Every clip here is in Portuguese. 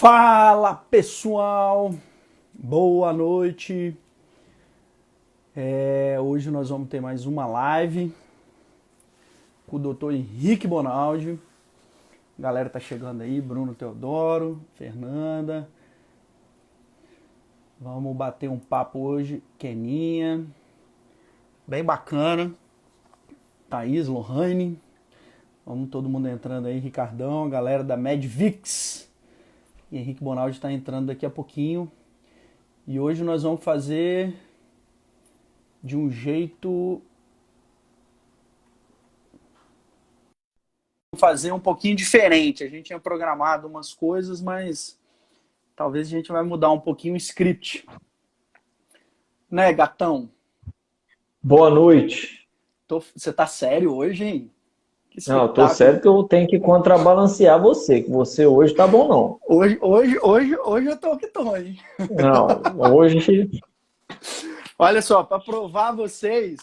Fala pessoal, boa noite. Hoje nós vamos ter mais uma live com o Dr. Henrique Bonaldi. A galera tá chegando aí, Bruno Teodoro, Fernanda. Vamos bater um papo hoje, Keninha, bem bacana. Thaís, Lohane, vamos todo mundo entrando aí, Ricardão, a galera da Medvix. E Henrique Bonaldi está entrando daqui a pouquinho. E hoje nós vamos fazer de um jeito... fazer um pouquinho diferente. A gente tinha programado umas coisas, mas talvez a gente vai mudar um pouquinho o script. Né, gatão? Boa noite. Você tá sério hoje, hein? Não, eu tô sério que eu tenho que contrabalancear você, que você hoje tá bom não. Hoje eu tô que tô, hein? Não, hoje... Olha só, para provar vocês,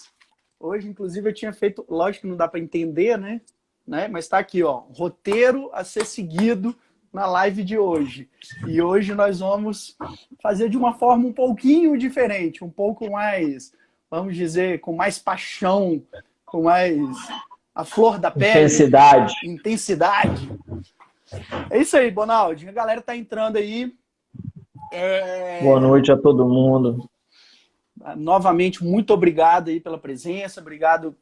hoje inclusive eu tinha feito, lógico que não dá para entender, né? Mas tá aqui, ó, roteiro a ser seguido na live de hoje. E hoje nós vamos fazer de uma forma um pouquinho diferente, um pouco mais, vamos dizer, com mais paixão, com mais... a flor da pele. Intensidade. É isso aí, Bonaldi. A galera tá entrando aí. Boa noite a todo mundo. Novamente, muito obrigado aí pela presença. Obrigado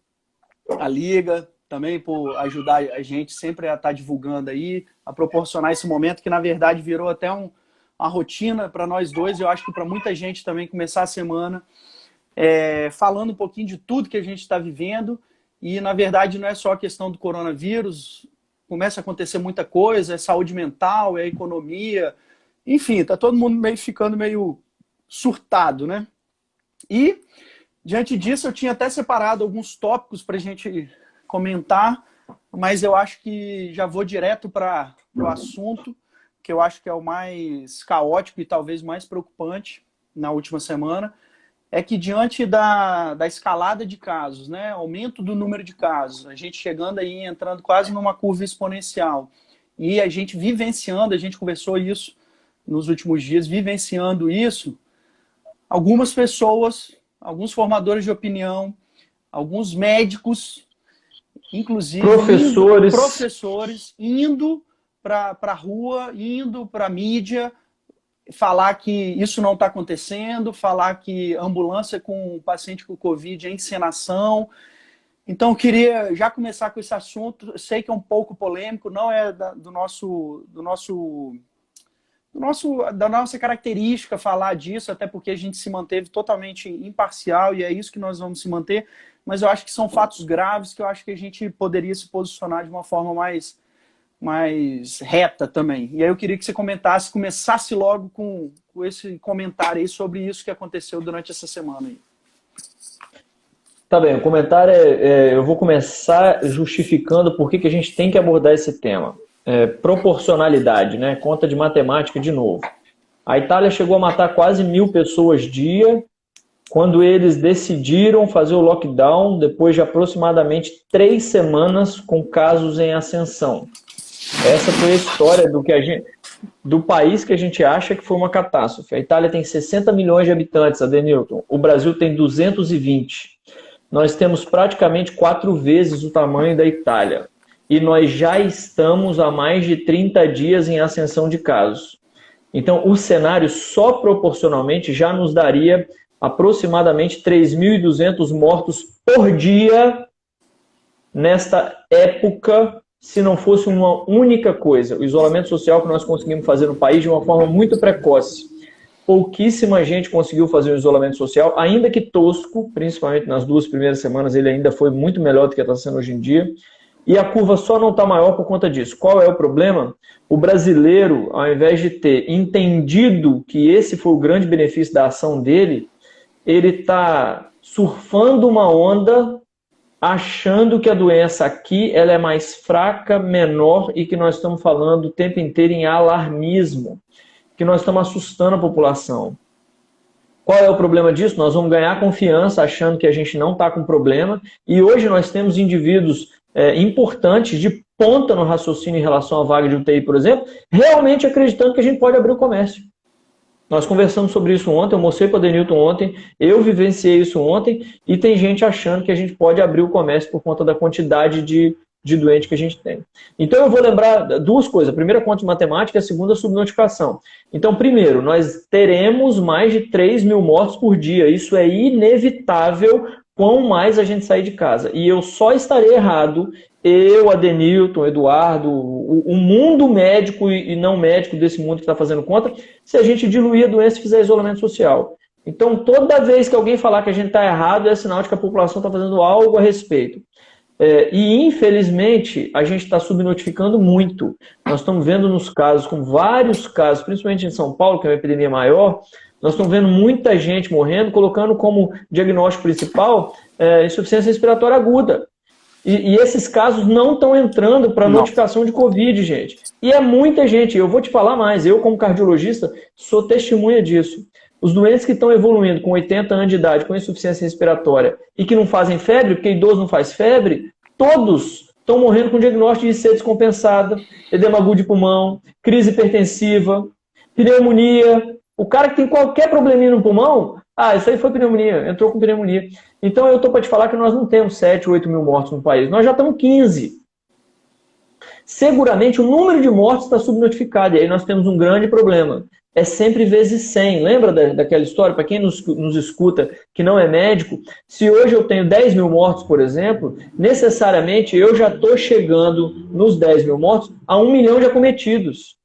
à Liga também por ajudar a gente sempre a estar divulgando aí, a proporcionar esse momento que, na verdade, virou até uma rotina para nós dois. Eu acho que para muita gente também começar a semana falando um pouquinho de tudo que a gente está vivendo. E, na verdade, não é só a questão do coronavírus, começa a acontecer muita coisa, é saúde mental, é economia, enfim, tá todo mundo ficando meio surtado, né? E, diante disso, eu tinha até separado alguns tópicos para a gente comentar, mas eu acho que já vou direto para o assunto, que eu acho que é o mais caótico e talvez mais preocupante na última semana, é que diante da escalada de casos, né, aumento do número de casos, a gente chegando aí, entrando quase numa curva exponencial, e a gente vivenciando, a gente conversou isso nos últimos dias, vivenciando isso, algumas pessoas, alguns formadores de opinião, alguns médicos, inclusive professores indo para a rua, indo para a mídia, falar que isso não está acontecendo, falar que ambulância com paciente com Covid é encenação. Então, eu queria já começar com esse assunto. Eu sei que é um pouco polêmico, não é da nossa característica falar disso, até porque a gente se manteve totalmente imparcial e é isso que nós vamos se manter, mas eu acho que são fatos graves que eu acho que a gente poderia se posicionar de uma forma mais reta também. E aí eu queria que você começasse logo com esse comentário aí sobre isso que aconteceu durante essa semana aí. Tá bem, o comentário eu vou começar justificando por que a gente tem que abordar esse tema. Proporcionalidade, né? Conta de matemática de novo. A Itália chegou a matar quase 1.000 pessoas dia quando eles decidiram fazer o lockdown depois de aproximadamente 3 semanas com casos em ascensão. Essa foi a história do país que a gente acha que foi uma catástrofe. A Itália tem 60 milhões de habitantes, Adenilton. O Brasil tem 220. Nós temos praticamente 4 vezes o tamanho da Itália. E nós já estamos há mais de 30 dias em ascensão de casos. Então, o cenário só proporcionalmente já nos daria aproximadamente 3.200 mortos por dia nesta época, se não fosse uma única coisa, o isolamento social que nós conseguimos fazer no país de uma forma muito precoce. Pouquíssima gente conseguiu fazer o isolamento social, ainda que tosco, principalmente nas 2 primeiras semanas, ele ainda foi muito melhor do que está sendo hoje em dia. E a curva só não está maior por conta disso. Qual é o problema? O brasileiro, ao invés de ter entendido que esse foi o grande benefício da ação dele, ele está surfando uma onda achando que a doença aqui ela é mais fraca, menor e que nós estamos falando o tempo inteiro em alarmismo, que nós estamos assustando a população. Qual é o problema disso? Nós vamos ganhar confiança achando que a gente não está com problema e hoje nós temos indivíduos importantes de ponta no raciocínio em relação à vaga de UTI, por exemplo, realmente acreditando que a gente pode abrir o comércio. Nós conversamos sobre isso ontem, eu mostrei para o Adenilton ontem, eu vivenciei isso ontem, e tem gente achando que a gente pode abrir o comércio por conta da quantidade de doente que a gente tem. Então eu vou lembrar duas coisas. A primeira, conta de matemática, e a segunda, subnotificação. Então, primeiro, nós teremos mais de 3 mil mortos por dia. Isso é inevitável quanto mais a gente sair de casa. E eu só estarei errado, eu, Adenilton, Eduardo, o mundo médico e não médico desse mundo que está fazendo conta, se a gente diluir a doença e fizer isolamento social. Então, toda vez que alguém falar que a gente está errado, é sinal de que a população está fazendo algo a respeito. E, infelizmente, a gente está subnotificando muito. Nós estamos vendo nos casos, com vários casos, principalmente em São Paulo, que é uma epidemia maior, nós estamos vendo muita gente morrendo, colocando como diagnóstico principal insuficiência respiratória aguda. E esses casos não estão entrando para notificação de Covid, gente. E é muita gente. Eu vou te falar mais. Eu, como cardiologista, sou testemunha disso. Os doentes que estão evoluindo com 80 anos de idade, com insuficiência respiratória, e que não fazem febre, porque idoso não faz febre, todos estão morrendo com diagnóstico de sede descompensada, edema agudo de pulmão, crise hipertensiva, pneumonia. O cara que tem qualquer probleminha no pulmão, isso aí foi pneumonia, entrou com pneumonia. Então eu estou para te falar que nós não temos 7, 8 mil mortos no país, nós já estamos 15. Seguramente o número de mortos está subnotificado, e aí nós temos um grande problema. É sempre vezes 100. Lembra daquela história? Para quem nos escuta que não é médico, se hoje eu tenho 10 mil mortos, por exemplo, necessariamente eu já estou chegando nos 10 mil mortos a 1 milhão de acometidos.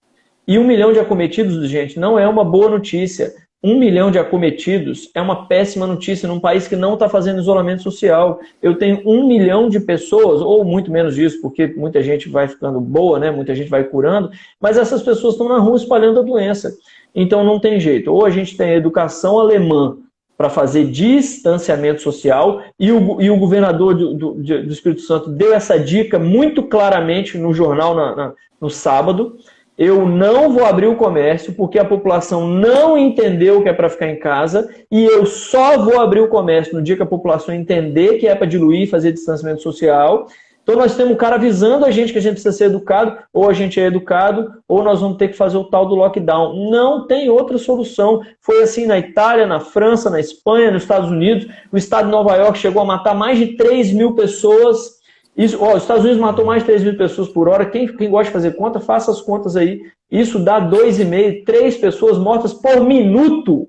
E 1 milhão de acometidos, gente, não é uma boa notícia. 1 milhão de acometidos é uma péssima notícia num país que não está fazendo isolamento social. Eu tenho 1 milhão de pessoas, ou muito menos disso, porque muita gente vai ficando boa, né? Muita gente vai curando, mas essas pessoas estão na rua espalhando a doença. Então não tem jeito. Ou a gente tem a educação alemã para fazer distanciamento social, e o governador do Espírito Santo deu essa dica muito claramente no jornal no sábado. Eu não vou abrir o comércio porque a população não entendeu que é para ficar em casa, e eu só vou abrir o comércio no dia que a população entender que é para diluir e fazer distanciamento social. Então nós temos um cara avisando a gente que a gente precisa ser educado, ou a gente é educado, ou nós vamos ter que fazer o tal do lockdown. Não tem outra solução. Foi assim na Itália, na França, na Espanha, nos Estados Unidos. O estado de Nova York chegou a matar mais de 3 mil pessoas. Os Estados Unidos matou mais de 3 mil pessoas por hora. Quem gosta de fazer conta, faça as contas aí. Isso dá 2,5, 3 pessoas mortas por minuto.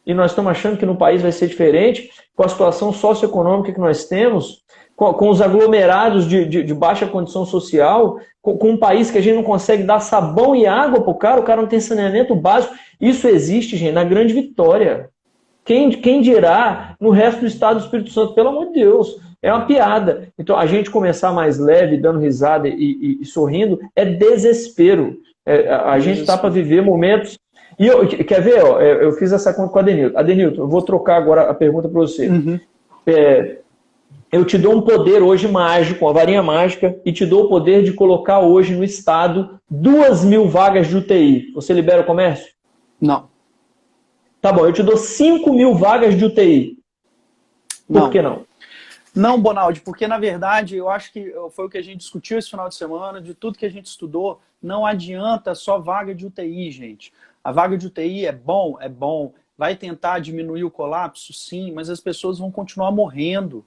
E nós estamos achando que no país vai ser diferente, com a situação socioeconômica que nós temos, com os aglomerados de baixa condição social, com um país que a gente não consegue dar sabão e água para o cara não tem saneamento básico. Isso existe, gente, na Grande Vitória. Quem dirá no resto do estado do Espírito Santo? Pelo amor de Deus, é uma piada. Então, a gente começar mais leve, dando risada e sorrindo, é desespero. A gente está para viver momentos... Quer ver? Eu fiz essa conta com a Adenilton. Adenilton, eu vou trocar agora a pergunta para você. Uhum. Eu te dou um poder hoje mágico, uma varinha mágica, e te dou o poder de colocar hoje no estado 2 mil vagas de UTI. Você libera o comércio? Não. Tá bom, eu te dou 5 mil vagas de UTI. Por que não? Não, Bonaldi, porque na verdade eu acho que foi o que a gente discutiu esse final de semana, de tudo que a gente estudou, não adianta só vaga de UTI, gente. A vaga de UTI é bom, vai tentar diminuir o colapso, sim, mas as pessoas vão continuar morrendo.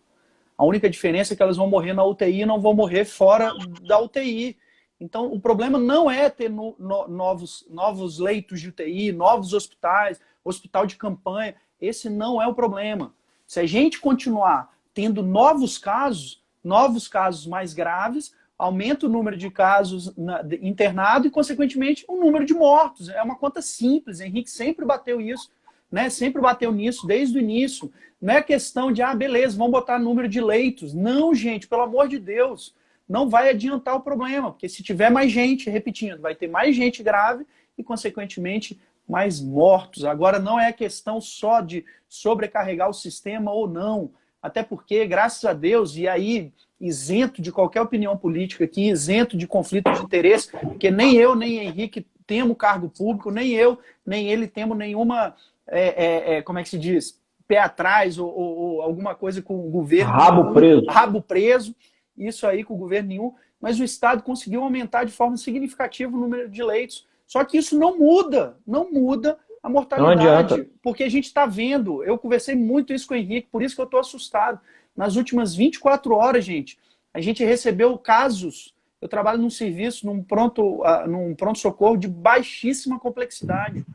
A única diferença é que elas vão morrer na UTI e não vão morrer fora da UTI. Então, o problema não é ter novos leitos de UTI, novos hospitais, hospital de campanha. Esse não é o problema. Se a gente continuar tendo novos casos mais graves, aumenta o número de casos internado e, consequentemente, o número de mortos. É uma conta simples. Henrique sempre bateu isso, né? Sempre bateu nisso desde o início. Não é questão de, beleza, vamos botar número de leitos. Não, gente, pelo amor de Deus. Não vai adiantar o problema, porque se tiver mais gente, repetindo, vai ter mais gente grave e, consequentemente, mais mortos. Agora, não é questão só de sobrecarregar o sistema ou não. Até porque, graças a Deus, e aí isento de qualquer opinião política aqui, isento de conflito de interesse, porque nem eu, nem Henrique temos cargo público, nem eu, nem ele temos nenhuma, como é que se diz, pé atrás ou alguma coisa com o governo. Rabo preso. Rabo preso, isso aí com o governo nenhum. mas o Estado conseguiu aumentar de forma significativa o número de leitos. Só que isso não muda a mortalidade, porque a gente está vendo, eu conversei muito isso com o Henrique, por isso que eu estou assustado. Nas últimas 24 horas, gente, a gente recebeu casos, eu trabalho num serviço, num pronto-socorro de baixíssima complexidade.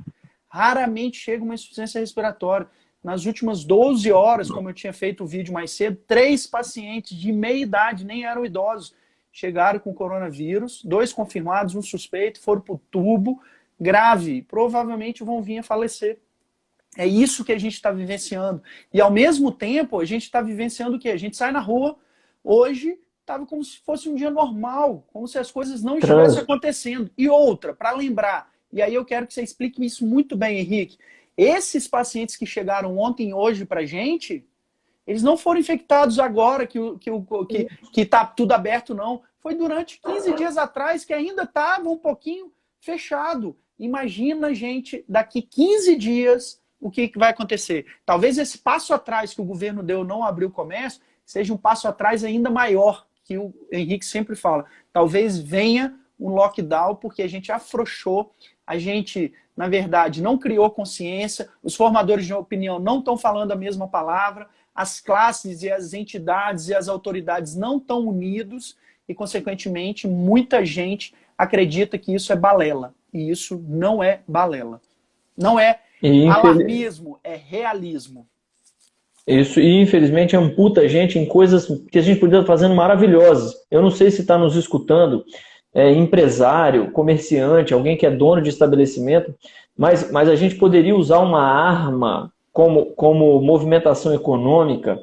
Raramente chega uma insuficiência respiratória. Nas últimas 12 horas, como eu tinha feito o vídeo mais cedo, 3 pacientes de meia idade, nem eram idosos, chegaram com coronavírus, 2 confirmados, um suspeito, foram para o tubo, grave, provavelmente vão vir a falecer. É isso que a gente está vivenciando. E ao mesmo tempo, a gente está vivenciando o quê? A gente sai na rua, hoje estava como se fosse um dia normal, como se as coisas não estivessem acontecendo. E outra, para lembrar, e aí eu quero que você explique isso muito bem, Henrique, esses pacientes que chegaram ontem e hoje para a gente, eles não foram infectados agora que está tudo aberto, não. Foi durante 15 dias atrás que ainda estava um pouquinho fechado. Imagina, gente, daqui 15 dias o que vai acontecer. Talvez esse passo atrás que o governo deu, não abrir o comércio, seja um passo atrás ainda maior, que o Henrique sempre fala. Talvez venha um lockdown porque a gente afrouxou, a gente, na verdade, não criou consciência, os formadores de opinião não estão falando a mesma palavra, as classes e as entidades e as autoridades não estão unidos e, consequentemente, muita gente acredita que isso é balela. E isso não é balela. Não é alarmismo, é realismo. Isso, e infelizmente amputa a gente em coisas que a gente poderia estar fazendo maravilhosas. Eu não sei se está nos escutando, empresário, comerciante, alguém que é dono de estabelecimento, mas a gente poderia usar uma arma como movimentação econômica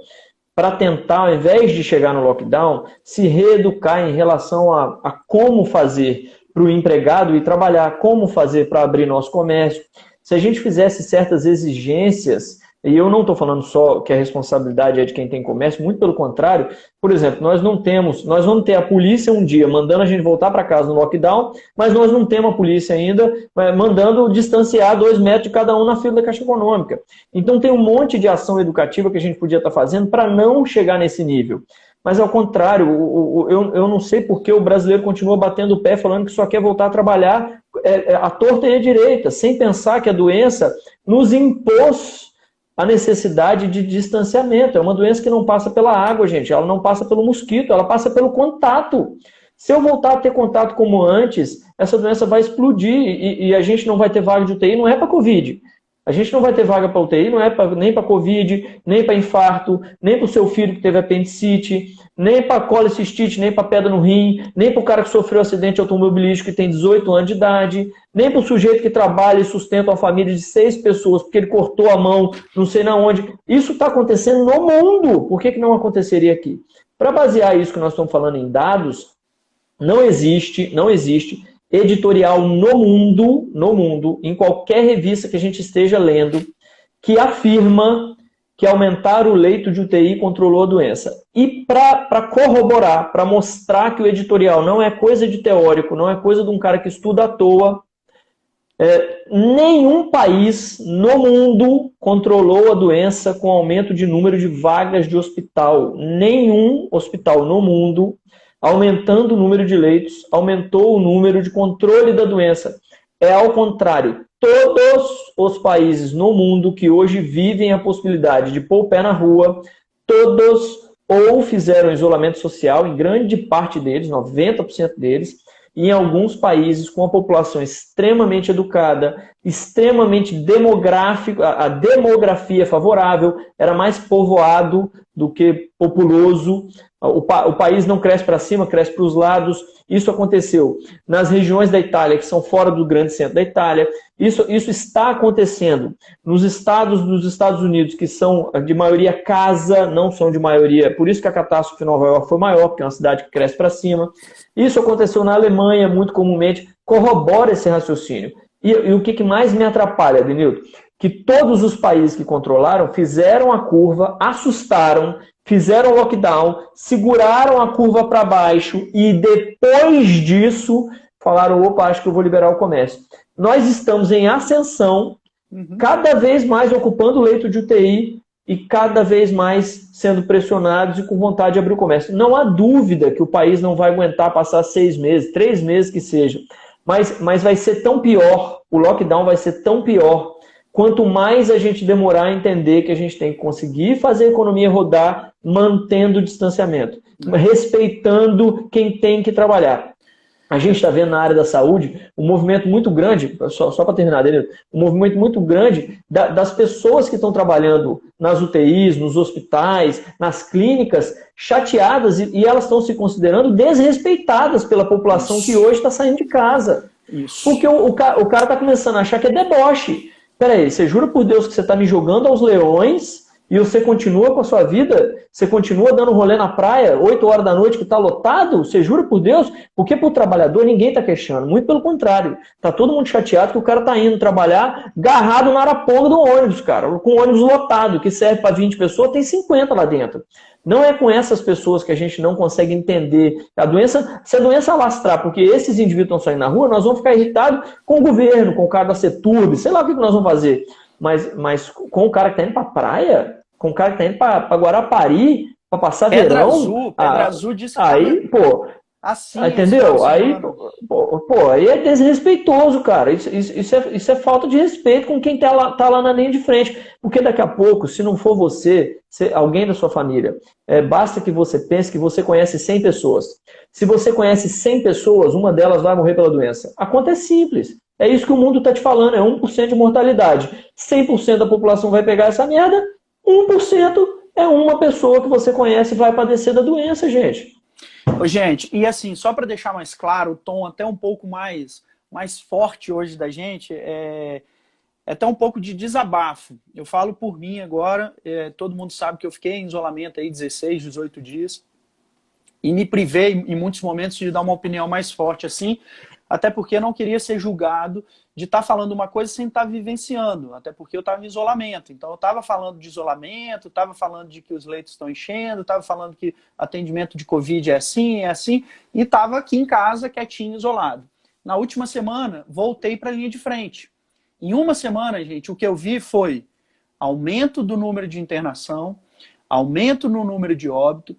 para tentar, ao invés de chegar no lockdown, se reeducar em relação a como fazer para o empregado ir trabalhar, como fazer para abrir nosso comércio. Se a gente fizesse certas exigências, e eu não estou falando só que a responsabilidade é de quem tem comércio, muito pelo contrário. Por exemplo, nós vamos ter a polícia um dia mandando a gente voltar para casa no lockdown, mas nós não temos a polícia ainda mandando distanciar 2 metros de cada um na fila da Caixa Econômica. Então tem um monte de ação educativa que a gente podia estar fazendo para não chegar nesse nível. Mas ao contrário, eu não sei por que o brasileiro continua batendo o pé falando que só quer voltar a trabalhar à torta e à direita, sem pensar que a doença nos impôs a necessidade de distanciamento. É uma doença que não passa pela água, gente. Ela não passa pelo mosquito, ela passa pelo contato. Se eu voltar a ter contato como antes, essa doença vai explodir e a gente não vai ter vaga de UTI, não é para Covid. A gente não vai ter vaga para UTI, não é nem para Covid, nem para infarto, nem para o seu filho que teve apendicite, nem para colicistite, nem para pedra no rim, nem para o cara que sofreu acidente automobilístico e tem 18 anos de idade, nem para o sujeito que trabalha e sustenta uma família de 6 pessoas porque ele cortou a mão, não sei na onde. Isso está acontecendo no mundo. Por que não aconteceria aqui? Para basear isso que nós estamos falando em dados, não existe editorial no mundo, em qualquer revista que a gente esteja lendo, que afirma que aumentar o leito de UTI controlou a doença. E para corroborar, para mostrar que o editorial não é coisa de teórico, não é coisa de um cara que estuda à toa, nenhum país no mundo controlou a doença com aumento de número de vagas de hospital. Nenhum hospital no mundo, aumentando o número de leitos, aumentou o número de controle da doença. É ao contrário. Todos os países no mundo que hoje vivem a possibilidade de pôr o pé na rua, todos ou fizeram isolamento social, em grande parte deles, 90% deles, e em alguns países com a população extremamente educada, extremamente demográfica, a demografia favorável, era mais povoado do que populoso. O país não cresce para cima, cresce para os lados. Isso aconteceu nas regiões da Itália, que são fora do grande centro da Itália. Isso está acontecendo nos estados dos Estados Unidos, que são de maioria casa, não são de maioria. Por isso que a catástrofe em Nova York foi maior, porque é uma cidade que cresce para cima. Isso aconteceu na Alemanha, muito comumente. Corrobora esse raciocínio. E o que mais me atrapalha, Denilton? Que todos os países que controlaram fizeram a curva, assustaram, fizeram lockdown, seguraram a curva para baixo e depois disso falaram, opa, acho que eu vou liberar o comércio. Nós estamos em ascensão, cada vez mais ocupando leito de UTI e cada vez mais sendo pressionados e com vontade de abrir o comércio. Não há dúvida que o país não vai aguentar passar 6 meses, 3 meses que seja, mas vai ser tão pior, o lockdown vai ser tão pior, quanto mais a gente demorar a entender que a gente tem que conseguir fazer a economia rodar mantendo o distanciamento, respeitando quem tem que trabalhar. A gente está vendo na área da saúde um movimento muito grande, só para terminar, Danilo, um movimento muito grande das pessoas que estão trabalhando nas UTIs, nos hospitais, nas clínicas, chateadas e elas estão se considerando desrespeitadas pela população que hoje está saindo de casa. Porque o cara está começando a achar que é deboche. Peraí, você jura por Deus que você está me jogando aos leões e você continua com a sua vida? Você continua dando rolê na praia, 8 horas da noite que está lotado? Você jura por Deus? Porque para o trabalhador ninguém está queixando. Muito pelo contrário. Está todo mundo chateado que o cara está indo trabalhar garrado na araponga do ônibus, cara. Com o ônibus lotado, que serve para 20 pessoas, tem 50 lá dentro. Não é com essas pessoas que a gente não consegue entender a doença. Se a doença alastrar, porque esses indivíduos estão saindo na rua, nós vamos ficar irritados com o governo, com o cara da CETURB, sei lá o que nós vamos fazer. Mas com o cara que está indo para a praia, com o cara que está indo para Guarapari, para passar verão... Pedra Azul disse que aí, pô... assim, entendeu? Aí é desrespeitoso, cara. Isso é falta de respeito com quem tá lá na linha de frente. Porque daqui a pouco, se não for você, alguém da sua família, basta que você pense que você conhece 100 pessoas. Se você conhece 100 pessoas, uma delas vai morrer pela doença. A conta é simples. É isso que o mundo está te falando, é 1% de mortalidade. 100% da população vai pegar essa merda, 1% é uma pessoa que você conhece e vai padecer da doença, gente. Ô, gente, e assim, só para deixar mais claro, o tom até um pouco mais forte hoje da gente, é até um pouco de desabafo. Eu falo por mim agora, todo mundo sabe que eu fiquei em isolamento aí 16, 18 dias, e me privei em muitos momentos de dar uma opinião mais forte assim, até porque eu não queria ser julgado de estar falando uma coisa sem estar vivenciando, até porque eu estava em isolamento. Então eu estava falando de isolamento, estava falando de que os leitos estão enchendo, estava falando que atendimento de Covid é assim, e estava aqui em casa, quietinho, isolado. Na última semana, voltei para a linha de frente. Em uma semana, gente, o que eu vi foi aumento do número de internação, aumento no número de óbito,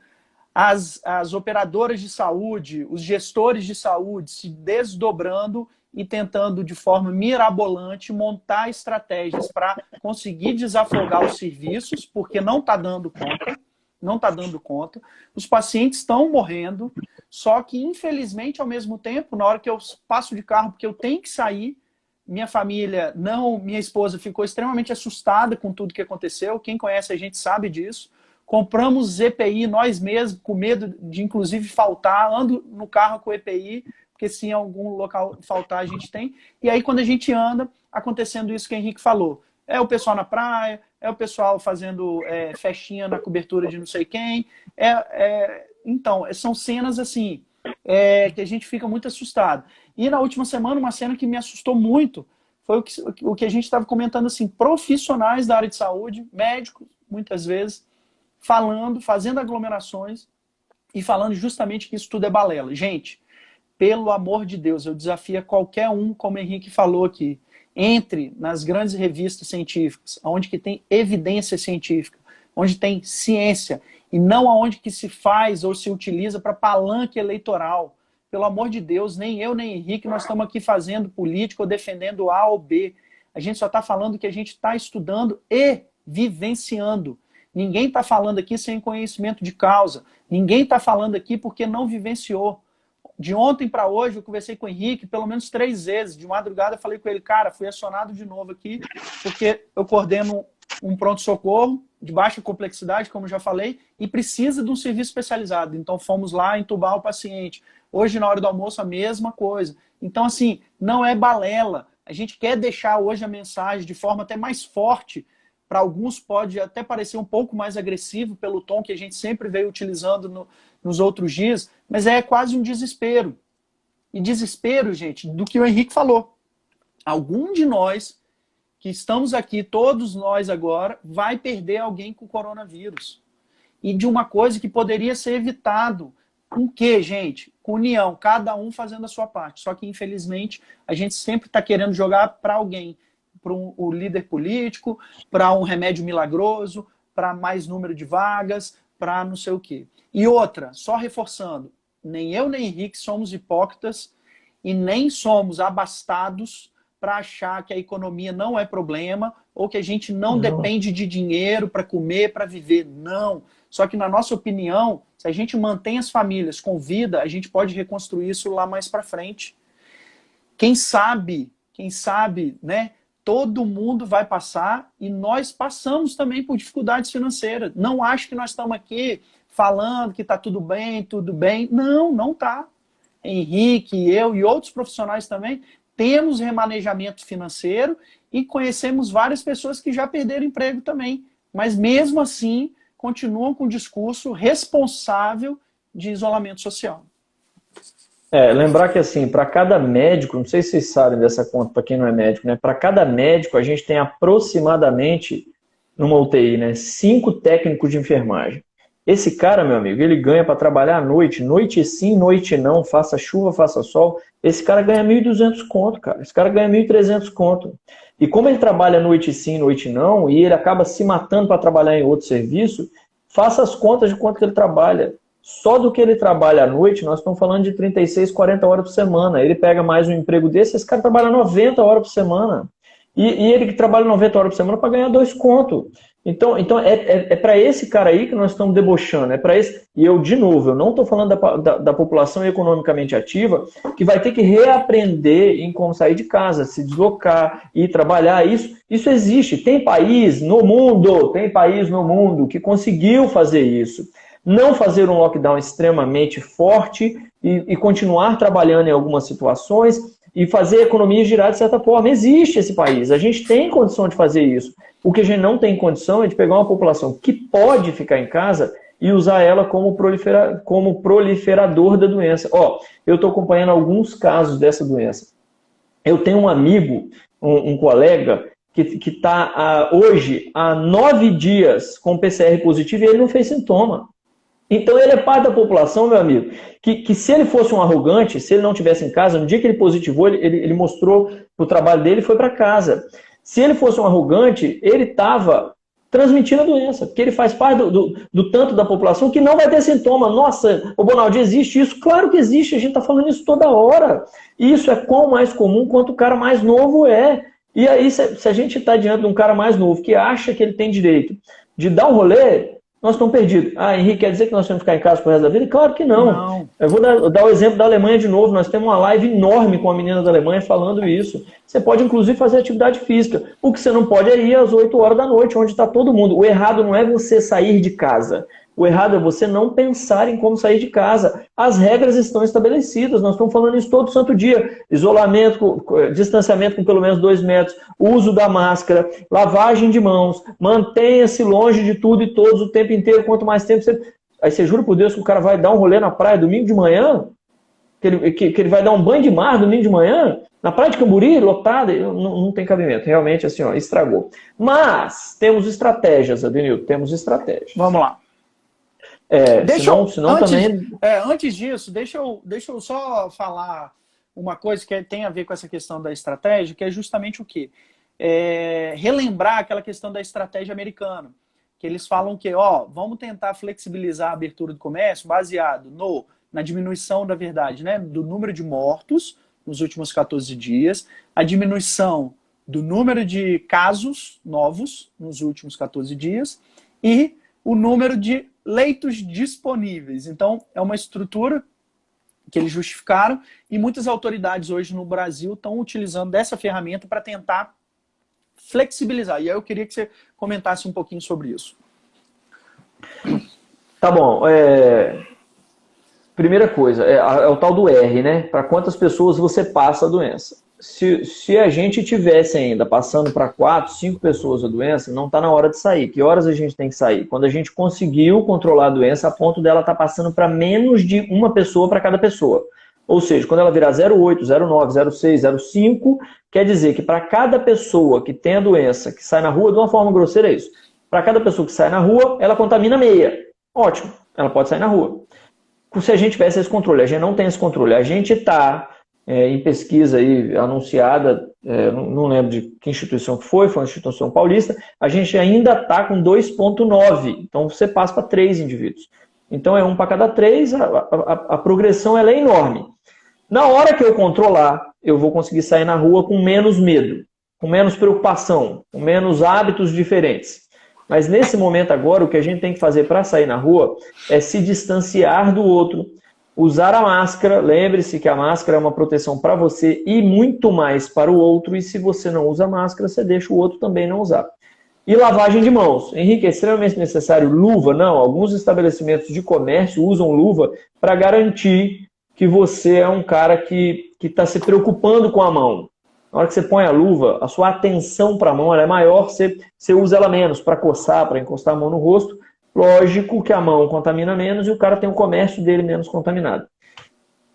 as operadoras de saúde, os gestores de saúde se desdobrando e tentando de forma mirabolante montar estratégias para conseguir desafogar os serviços, porque não está dando conta, não está dando conta. Os pacientes estão morrendo, só que infelizmente ao mesmo tempo, na hora que eu passo de carro, porque eu tenho que sair, minha família, minha esposa ficou extremamente assustada com tudo que aconteceu, quem conhece a gente sabe disso. Compramos EPI nós mesmos, com medo de inclusive faltar, ando no carro com EPI, porque se em algum local faltar a gente tem. E aí quando a gente anda, acontecendo isso que o Henrique falou. É o pessoal na praia, é o pessoal fazendo festinha na cobertura de não sei quem. Então, são cenas assim, que a gente fica muito assustado. E na última semana, uma cena que me assustou muito, foi o que a gente estava comentando assim, profissionais da área de saúde, médicos, muitas vezes, fazendo aglomerações e falando justamente que isso tudo é balela. Gente, pelo amor de Deus, eu desafio qualquer um, como o Henrique falou aqui, entre nas grandes revistas científicas, onde que tem evidência científica, onde tem ciência, e não aonde que se faz ou se utiliza para palanque eleitoral. Pelo amor de Deus, nem eu nem Henrique nós estamos aqui fazendo política ou defendendo A ou B. A gente só está falando que a gente está estudando e vivenciando. Ninguém está falando aqui sem conhecimento de causa. Ninguém está falando aqui porque não vivenciou. De ontem para hoje, eu conversei com o Henrique pelo menos 3 vezes. De madrugada, eu falei com ele, cara, fui acionado de novo aqui, porque eu coordeno um pronto-socorro de baixa complexidade, como já falei, e precisa de um serviço especializado. Então, fomos lá entubar o paciente. Hoje, na hora do almoço, a mesma coisa. Então, assim, não é balela. A gente quer deixar hoje a mensagem de forma até mais forte. Para alguns pode até parecer um pouco mais agressivo pelo tom que a gente sempre veio utilizando nos outros dias, mas é quase um desespero. E desespero, gente, do que o Henrique falou. Algum de nós que estamos aqui, todos nós agora, vai perder alguém com coronavírus. E de uma coisa que poderia ser evitado. Com o quê, gente? Com união, cada um fazendo a sua parte. Só que, infelizmente, a gente sempre está querendo jogar para alguém. Para o líder político, para um remédio milagroso, para mais número de vagas, para não sei o quê. E outra, só reforçando, nem eu nem Henrique somos hipócritas e nem somos abastados para achar que a economia não é problema ou que a gente não depende de dinheiro para comer, para viver. Não. Só que, na nossa opinião, se a gente mantém as famílias com vida, a gente pode reconstruir isso lá mais para frente. Quem sabe, né? Todo mundo vai passar e nós passamos também por dificuldades financeiras. Não acho que nós estamos aqui falando que está tudo bem, tudo bem. Não, não está. Henrique, eu e outros profissionais também temos remanejamento financeiro e conhecemos várias pessoas que já perderam emprego também. Mas mesmo assim, continuam com o discurso responsável de isolamento social. Lembrar que assim, para cada médico, não sei se vocês sabem dessa conta, para quem não é médico, né? Para cada médico a gente tem aproximadamente, numa UTI, né, 5 técnicos de enfermagem. Esse cara, meu amigo, ele ganha para trabalhar à noite, noite sim, noite não, faça chuva, faça sol. Esse cara ganha 1.200 conto, cara. Esse cara ganha 1.300 conto. E como ele trabalha noite sim, noite não, e ele acaba se matando para trabalhar em outro serviço, faça as contas de quanto que ele trabalha. Só do que ele trabalha à noite, nós estamos falando de 36, 40 horas por semana. Ele pega mais um emprego desse, esse cara trabalha 90 horas por semana. E ele que trabalha 90 horas por semana para ganhar 2 contos. Então é para esse cara aí que nós estamos debochando. É para esse. E eu, de novo, eu não estou falando da população economicamente ativa que vai ter que reaprender em como sair de casa, se deslocar, ir trabalhar. Isso existe. Tem país no mundo que conseguiu fazer isso. Não fazer um lockdown extremamente forte e continuar trabalhando em algumas situações e fazer a economia girar de certa forma. Existe esse país, a gente tem condição de fazer isso. O que a gente não tem condição é de pegar uma população que pode ficar em casa e usar ela como proliferador da doença. Eu estou acompanhando alguns casos dessa doença. Eu tenho um amigo, um colega, que está hoje há 9 dias com PCR positivo e ele não fez sintoma. Então ele é parte da população, meu amigo, que se ele fosse um arrogante, se ele não estivesse em casa, no dia que ele positivou, ele mostrou o trabalho dele e foi para casa. Se ele fosse um arrogante, ele estava transmitindo a doença, porque ele faz parte do tanto da população que não vai ter sintoma. Nossa, ô Bonaldi, existe isso? Claro que existe, a gente está falando isso toda hora. E isso é quão mais comum quanto o cara mais novo é. E aí, se a gente está diante de um cara mais novo que acha que ele tem direito de dar um rolê, nós estamos perdidos. Henrique, quer dizer que nós temos que ficar em casa pro resto da vida? Claro que não. Eu vou dar o exemplo da Alemanha de novo. Nós temos uma live enorme com a menina da Alemanha falando isso. Você pode, inclusive, fazer atividade física. O que você não pode é ir às 8 horas da noite, onde está todo mundo. O errado não é você sair de casa. O errado é você não pensar em como sair de casa. As regras estão estabelecidas, nós estamos falando isso todo santo dia. Isolamento, distanciamento com pelo menos 2 metros, uso da máscara, lavagem de mãos, mantenha-se longe de tudo e todos o tempo inteiro, quanto mais tempo você... Aí você jura por Deus que o cara vai dar um rolê na praia domingo de manhã? Que ele vai dar um banho de mar domingo de manhã? Na praia de Camburi, lotada? Não tem cabimento, realmente assim, estragou. Mas temos estratégias, Adenildo, temos estratégias. Vamos lá. Antes disso, deixa eu só falar uma coisa que tem a ver com essa questão da estratégia, que é justamente o quê? Relembrar aquela questão da estratégia americana, que eles falam que, vamos tentar flexibilizar a abertura do comércio baseado na diminuição, na verdade, né, do número de mortos nos últimos 14 dias, a diminuição do número de casos novos nos últimos 14 dias e o número de leitos disponíveis. Então, é uma estrutura que eles justificaram e muitas autoridades hoje no Brasil estão utilizando dessa ferramenta para tentar flexibilizar. E aí eu queria que você comentasse um pouquinho sobre isso. Tá bom. Primeira coisa, é o tal do R, né? Para quantas pessoas você passa a doença. Se a gente tivesse ainda passando para 4, 5 pessoas a doença, não está na hora de sair. Que horas a gente tem que sair? Quando a gente conseguiu controlar a doença a ponto dela estar passando para menos de uma pessoa para cada pessoa. Ou seja, quando ela virar 0,8, 0,9, 0,6, 0,5, quer dizer que para cada pessoa que tem a doença, que sai na rua, de uma forma grosseira é isso. Para cada pessoa que sai na rua, ela contamina meia. Ótimo, ela pode sair na rua. Se a gente tivesse esse controle, a gente não tem esse controle. A gente está em pesquisa aí anunciada, não lembro de que instituição que foi uma instituição paulista, a gente ainda está com 2,9. Então você passa para 3 indivíduos. Então é 1 para cada 3, a progressão ela é enorme. Na hora que eu controlar, eu vou conseguir sair na rua com menos medo, com menos preocupação, com menos hábitos diferentes. Mas nesse momento agora, o que a gente tem que fazer para sair na rua é se distanciar do outro, usar a máscara. Lembre-se que a máscara é uma proteção para você e muito mais para o outro. E se você não usa máscara, você deixa o outro também não usar. E lavagem de mãos. Henrique, é extremamente necessário luva? Não, alguns estabelecimentos de comércio usam luva para garantir que você é um cara que está se preocupando com a mão. Na hora que você põe a luva, a sua atenção para a mão ela é maior, você usa ela menos para coçar, para encostar a mão no rosto. Lógico que a mão contamina menos e o cara tem o comércio dele menos contaminado.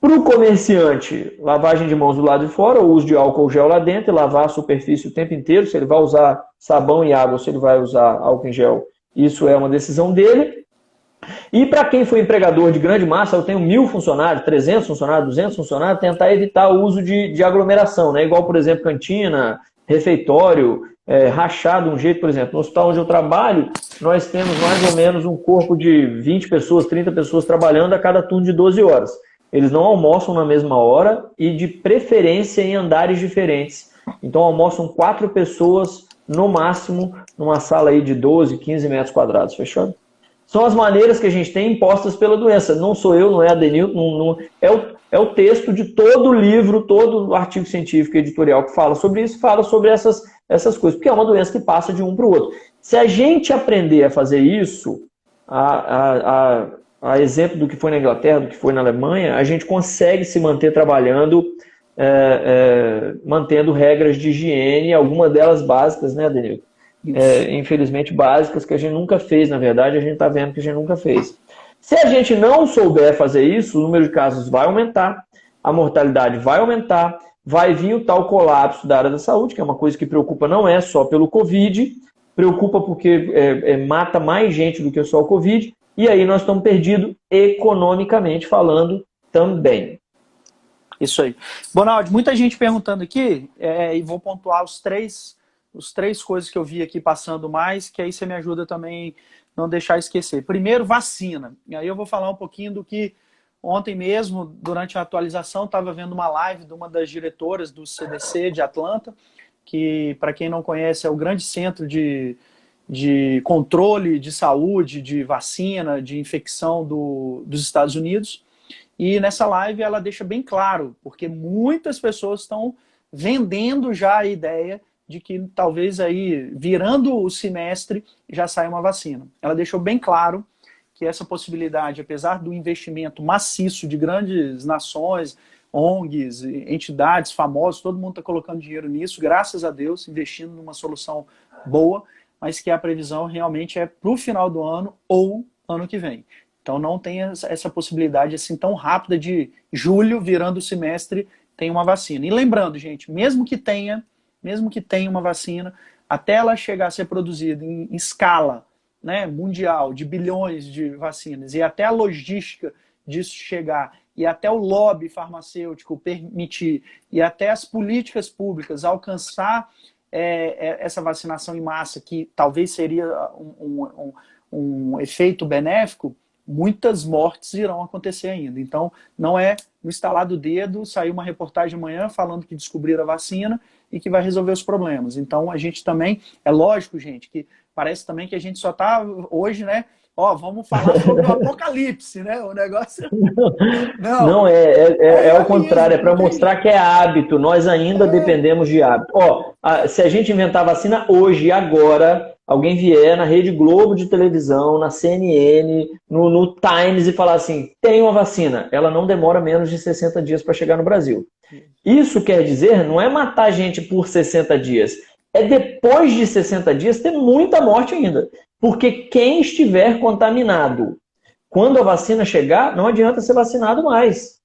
Para o comerciante, lavagem de mãos do lado de fora, o uso de álcool gel lá dentro, e lavar a superfície o tempo inteiro, se ele vai usar sabão e água ou se ele vai usar álcool em gel, isso é uma decisão dele. E para quem for empregador de grande massa, eu tenho 1.000 funcionários, 300 funcionários, 200 funcionários, tentar evitar o uso de aglomeração, né? Igual, por exemplo, cantina, refeitório, rachar de um jeito, por exemplo, no hospital onde eu trabalho, nós temos mais ou menos um corpo de 20 pessoas, 30 pessoas trabalhando a cada turno de 12 horas. Eles não almoçam na mesma hora e de preferência em andares diferentes. Então almoçam 4 pessoas no máximo numa sala aí de 12, 15 metros quadrados, fechou? São as maneiras que a gente tem impostas pela doença. Não sou eu, não é a Denilton, é o texto de todo o livro, todo o artigo científico e editorial que fala sobre isso, fala sobre essas coisas, porque é uma doença que passa de um para o outro. Se a gente aprender a fazer isso, a exemplo do que foi na Inglaterra, do que foi na Alemanha, a gente consegue se manter trabalhando, mantendo regras de higiene, algumas delas básicas, né, Denilton? Infelizmente básicas, que a gente nunca fez, na verdade, a gente está vendo que a gente nunca fez. Se a gente não souber fazer isso, o número de casos vai aumentar, a mortalidade vai aumentar, vai vir o tal colapso da área da saúde, que é uma coisa que preocupa não é só pelo Covid, preocupa porque mata mais gente do que só o Covid, e aí nós estamos perdidos economicamente falando também. Isso aí. Bonaldi, muita gente perguntando aqui, e vou pontuar os três coisas que eu vi aqui passando mais, que aí você me ajuda também não deixar esquecer. Primeiro, vacina. E aí eu vou falar um pouquinho do que ontem mesmo, durante a atualização, estava vendo uma live de uma das diretoras do CDC de Atlanta, que, para quem não conhece, é o grande centro de controle de saúde, de vacina, de infecção dos Estados Unidos. E nessa live ela deixa bem claro, porque muitas pessoas estão vendendo já a ideia de que talvez aí, virando o semestre, já saia uma vacina. Ela deixou bem claro que essa possibilidade, apesar do investimento maciço de grandes nações, ONGs, entidades famosas, todo mundo está colocando dinheiro nisso, graças a Deus, investindo numa solução boa, mas que a previsão realmente é para o final do ano ou ano que vem. Então não tem essa possibilidade assim tão rápida de julho, virando o semestre, tem uma vacina. E lembrando, gente, mesmo que tenha uma vacina, até ela chegar a ser produzida em escala, né, mundial, de bilhões de vacinas, e até a logística disso chegar, e até o lobby farmacêutico permitir, e até as políticas públicas alcançar essa vacinação em massa, que talvez seria um efeito benéfico, muitas mortes irão acontecer ainda. Então, não é no estalar do dedo, saiu uma reportagem amanhã falando que descobriram a vacina e que vai resolver os problemas. Então, a gente também, é lógico, gente, que parece também que a gente só está hoje, né? Vamos falar sobre o apocalipse, né? O negócio... Não, é ao contrário, é para mostrar que é hábito, nós ainda dependemos de hábito. Se a gente inventar vacina hoje, agora, alguém vier na Rede Globo de televisão, na CNN, no Times e falar assim, tem uma vacina, ela não demora menos de 60 dias para chegar no Brasil. Isso quer dizer, não é matar gente por 60 dias, é depois de 60 dias ter muita morte ainda. Porque quem estiver contaminado, quando a vacina chegar, não adianta ser vacinado mais.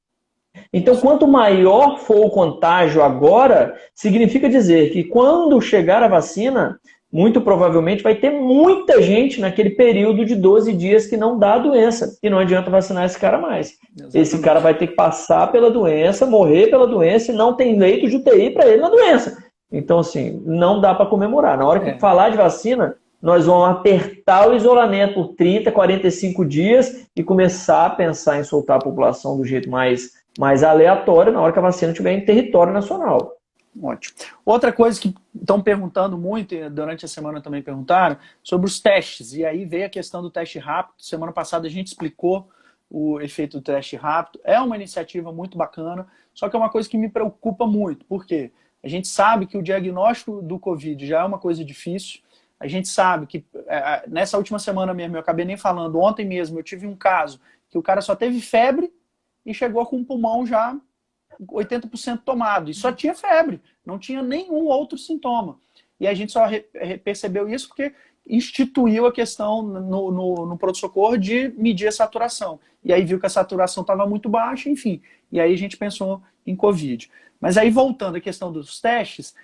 Então, quanto maior for o contágio agora, significa dizer que quando chegar a vacina, muito provavelmente vai ter muita gente naquele período de 12 dias que não dá a doença. E não adianta vacinar esse cara mais. Exatamente. Esse cara vai ter que passar pela doença, morrer pela doença e não tem leito de UTI para ele na doença. Então, assim, não dá para comemorar. Na hora que falar de vacina, nós vamos apertar o isolamento por 30, 45 dias e começar a pensar em soltar a população do jeito mais aleatório na hora que a vacina estiver em território nacional. Ótimo. Outra coisa que estão perguntando muito, e durante a semana também perguntaram, sobre os testes. E aí veio a questão do teste rápido. Semana passada a gente explicou o efeito do teste rápido. É uma iniciativa muito bacana, só que é uma coisa que me preocupa muito. Por quê? A gente sabe que o diagnóstico do Covid já é uma coisa difícil. A gente sabe que nessa última semana mesmo, eu acabei nem falando, ontem mesmo eu tive um caso que o cara só teve febre e chegou com o pulmão já 80% tomado. E só tinha febre, não tinha nenhum outro sintoma. E a gente só percebeu isso porque instituiu a questão no pronto-socorro de medir a saturação. E aí viu que a saturação estava muito baixa, enfim. E aí a gente pensou em Covid. Mas aí voltando à questão dos testes,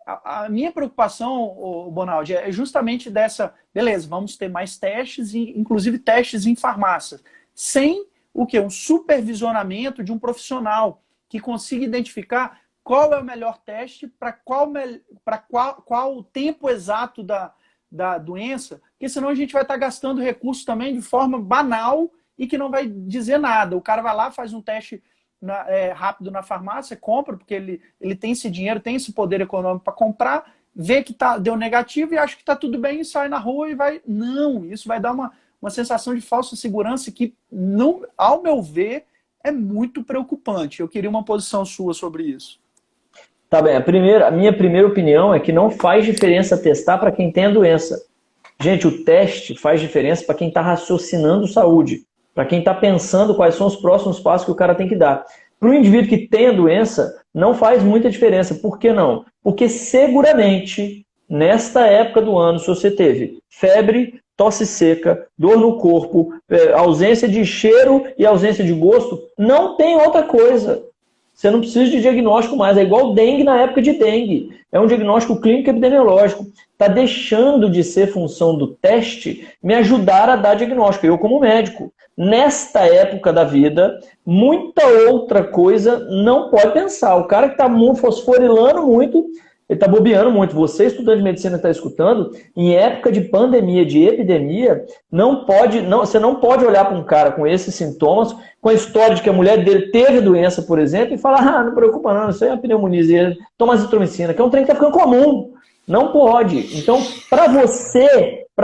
a minha preocupação, Bonaldi, é justamente dessa, beleza, vamos ter mais testes, inclusive testes em farmácias, sem o quê? Um supervisionamento de um profissional que consiga identificar qual é o melhor teste para qual o tempo exato da doença, porque senão a gente vai estar gastando recursos também de forma banal e que não vai dizer nada. O cara vai lá, faz um teste rápido na farmácia, compra, porque ele tem esse dinheiro, tem esse poder econômico para comprar, vê que deu negativo e acha que está tudo bem e sai na rua e vai... Não, isso vai dar uma sensação de falsa segurança que, não, ao meu ver, é muito preocupante. Eu queria uma posição sua sobre isso. Tá bem, a minha primeira opinião é que não faz diferença testar para quem tem a doença. Gente, o teste faz diferença para quem está raciocinando saúde, para quem está pensando quais são os próximos passos que o cara tem que dar. Para o indivíduo que tem a doença, não faz muita diferença. Por que não? Porque seguramente, nesta época do ano, se você teve febre, tosse seca, dor no corpo, ausência de cheiro e ausência de gosto, não tem outra coisa. Você não precisa de diagnóstico mais. É igual dengue na época de dengue. É um diagnóstico clínico epidemiológico. Está deixando de ser função do teste me ajudar a dar diagnóstico. Eu, como médico, nesta época da vida, muita outra coisa não pode pensar. O cara que está fosforilando muito, ele está bobeando muito. Você, estudante de medicina que está escutando, em época de pandemia, de epidemia, você não pode olhar para um cara com esses sintomas, com a história de que a mulher dele teve doença, por exemplo, e falar, não preocupa não, isso aí é uma pneumonia, toma azitromicina, que é um trem que está ficando comum. Não pode. Então, para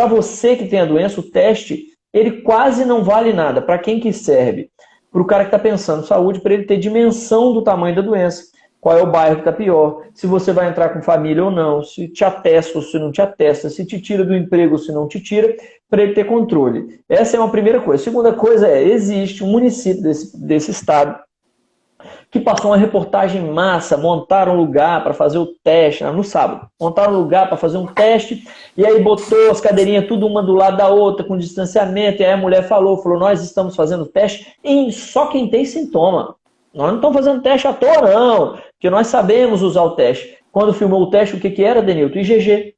você que tem a doença, o teste, ele quase não vale nada. Para quem que serve? Para o cara que está pensando em saúde, para ele ter dimensão do tamanho da doença. Qual é o bairro que está pior, se você vai entrar com família ou não, se te atesta ou se não te atesta, se te tira do emprego ou se não te tira, para ele ter controle. Essa é uma primeira coisa. A segunda coisa existe um município desse estado que passou uma reportagem massa, montaram um lugar para fazer o teste, no sábado, montaram um lugar para fazer um teste, e aí botou as cadeirinhas tudo uma do lado da outra, com distanciamento, e aí a mulher falou, nós estamos fazendo teste em só quem tem sintoma. Nós não estamos fazendo teste à toa, não, porque nós sabemos usar o teste. Quando filmou o teste, o que era, Denilton? IgG.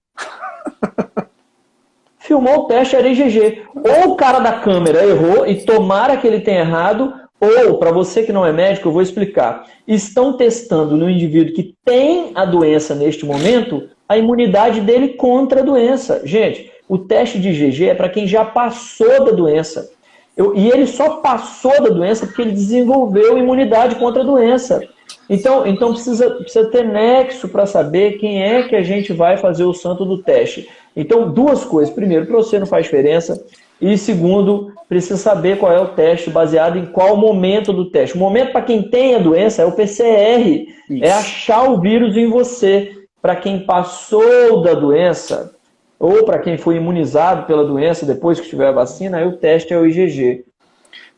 Filmou o teste, era IgG. Ou o cara da câmera errou, e tomara que ele tenha errado, ou, para você que não é médico, eu vou explicar. Estão testando no indivíduo que tem a doença neste momento, a imunidade dele contra a doença. Gente, o teste de IgG é para quem já passou da doença. E ele só passou da doença porque ele desenvolveu imunidade contra a doença. Então precisa ter nexo para saber quem é que a gente vai fazer o santo do teste. Então, duas coisas. Primeiro, para você não faz diferença. E segundo, precisa saber qual é o teste, baseado em qual momento do teste. O momento para quem tem a doença é o PCR. Isso. É achar o vírus em você. Para quem passou da doença, ou para quem foi imunizado pela doença depois que tiver a vacina, aí o teste é o IgG.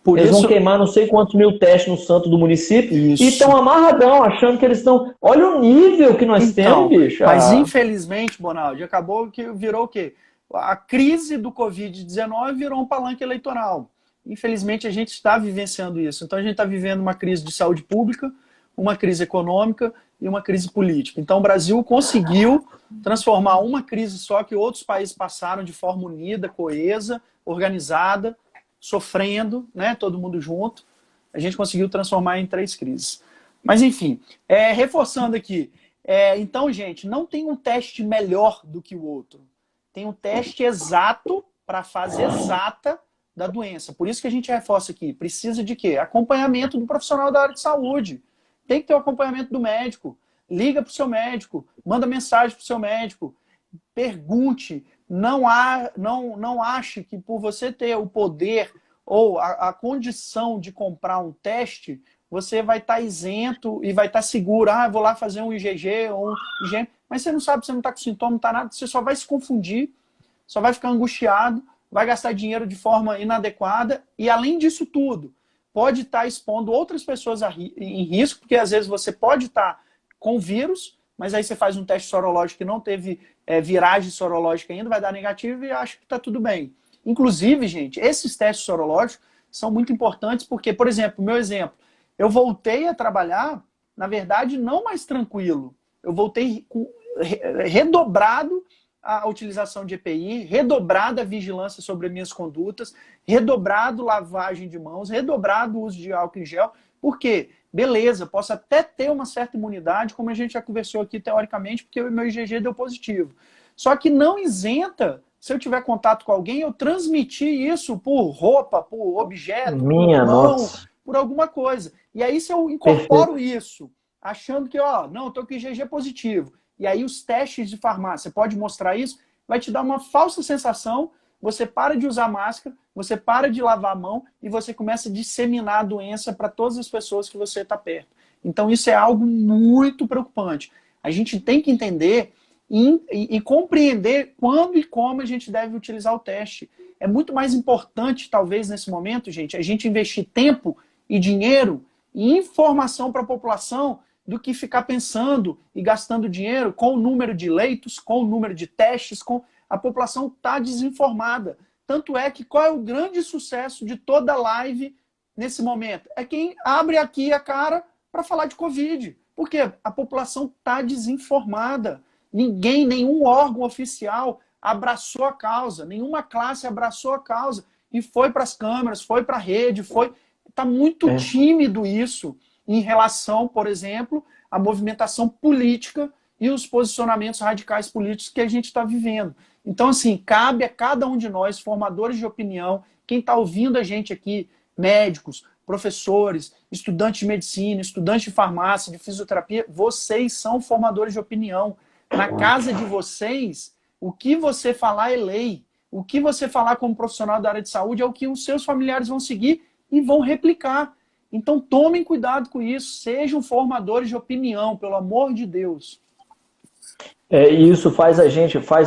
Eles vão queimar não sei quantos mil testes no santo do município e estão amarradão, achando que eles estão... Olha o nível que nós temos, bicho. Mas infelizmente, Bonaldi, acabou que virou o quê? A crise do Covid-19 virou um palanque eleitoral. Infelizmente, a gente está vivenciando isso. Então, a gente está vivendo uma crise de saúde pública, uma crise econômica e uma crise política. Então o Brasil conseguiu transformar uma crise só que outros países passaram de forma unida, coesa, organizada, sofrendo, né, todo mundo junto. A gente conseguiu transformar em 3 crises. Mas enfim, reforçando aqui, então, gente, não tem um teste melhor do que o outro. Tem um teste exato para a fase exata da doença. Por isso que a gente reforça aqui. Precisa de quê? Acompanhamento do profissional da área de saúde. Tem que ter o acompanhamento do médico. Liga para o seu médico. Manda mensagem para o seu médico. Pergunte. Não ache que por você ter o poder ou a condição de comprar um teste, você vai estar isento e vai estar seguro. Vou lá fazer um IgG ou um IgM. Mas você não sabe, você não está com sintoma, não está nada. Você só vai se confundir, só vai ficar angustiado, vai gastar dinheiro de forma inadequada e, além disso tudo, pode estar expondo outras pessoas em risco, porque às vezes você pode estar com vírus, mas aí você faz um teste sorológico que não teve viragem sorológica ainda, vai dar negativo e acha que está tudo bem. Inclusive, gente, esses testes sorológicos são muito importantes porque, por exemplo, meu exemplo, eu voltei a trabalhar, na verdade, não mais tranquilo. Eu voltei redobrado a utilização de EPI, redobrada a vigilância sobre as minhas condutas, redobrado lavagem de mãos, redobrado o uso de álcool em gel. Por quê? Beleza, posso até ter uma certa imunidade, como a gente já conversou aqui teoricamente, porque o meu IgG deu positivo. Só que não isenta, se eu tiver contato com alguém, eu transmitir isso por roupa, por objeto, por mão, por alguma coisa. E aí se eu incorporo isso, achando que, não, estou com IgG positivo, e aí os testes de farmácia pode mostrar isso, vai te dar uma falsa sensação, você para de usar máscara, você para de lavar a mão e você começa a disseminar a doença para todas as pessoas que você está perto. Então isso é algo muito preocupante. A gente tem que entender e compreender quando e como a gente deve utilizar o teste. É muito mais importante, talvez, nesse momento, gente, a gente investir tempo e dinheiro e informação para a população do que ficar pensando e gastando dinheiro com o número de leitos, com o número de testes, a população está desinformada. Tanto é que qual é o grande sucesso de toda live nesse momento? É quem abre aqui a cara para falar de Covid. Porque a população está desinformada. Ninguém, nenhum órgão oficial abraçou a causa, nenhuma classe abraçou a causa e foi para as câmeras, foi para a rede, está muito tímido isso em relação, por exemplo, à movimentação política e os posicionamentos radicais políticos que a gente está vivendo. Então, assim, cabe a cada um de nós, formadores de opinião, quem está ouvindo a gente aqui, médicos, professores, estudantes de medicina, estudantes de farmácia, de fisioterapia, vocês são formadores de opinião. Na casa de vocês, o que você falar é lei. O que você falar como profissional da área de saúde é o que os seus familiares vão seguir e vão replicar. Então tomem cuidado com isso, sejam formadores de opinião, pelo amor de Deus. E isso faz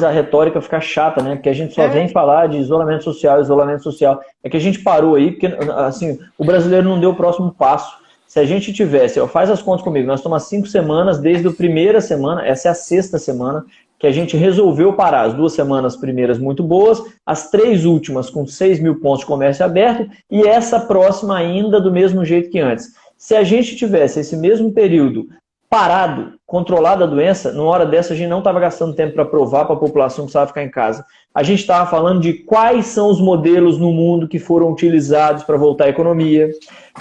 a retórica ficar chata, né? Porque a gente só vem falar de isolamento social, isolamento social. É que a gente parou aí, porque assim, o brasileiro não deu o próximo passo. Se a gente tivesse, faz as contas comigo, nós estamos há 5 semanas, desde a primeira semana, essa é a 6ª semana, que a gente resolveu parar. As 2 semanas primeiras muito boas, as 3 últimas com 6 mil pontos de comércio aberto e essa próxima ainda do mesmo jeito que antes. Se a gente tivesse esse mesmo período parado, controlado a doença, numa hora dessa a gente não estava gastando tempo para provar para a população que precisava ficar em casa. A gente estava falando de quais são os modelos no mundo que foram utilizados para voltar à economia,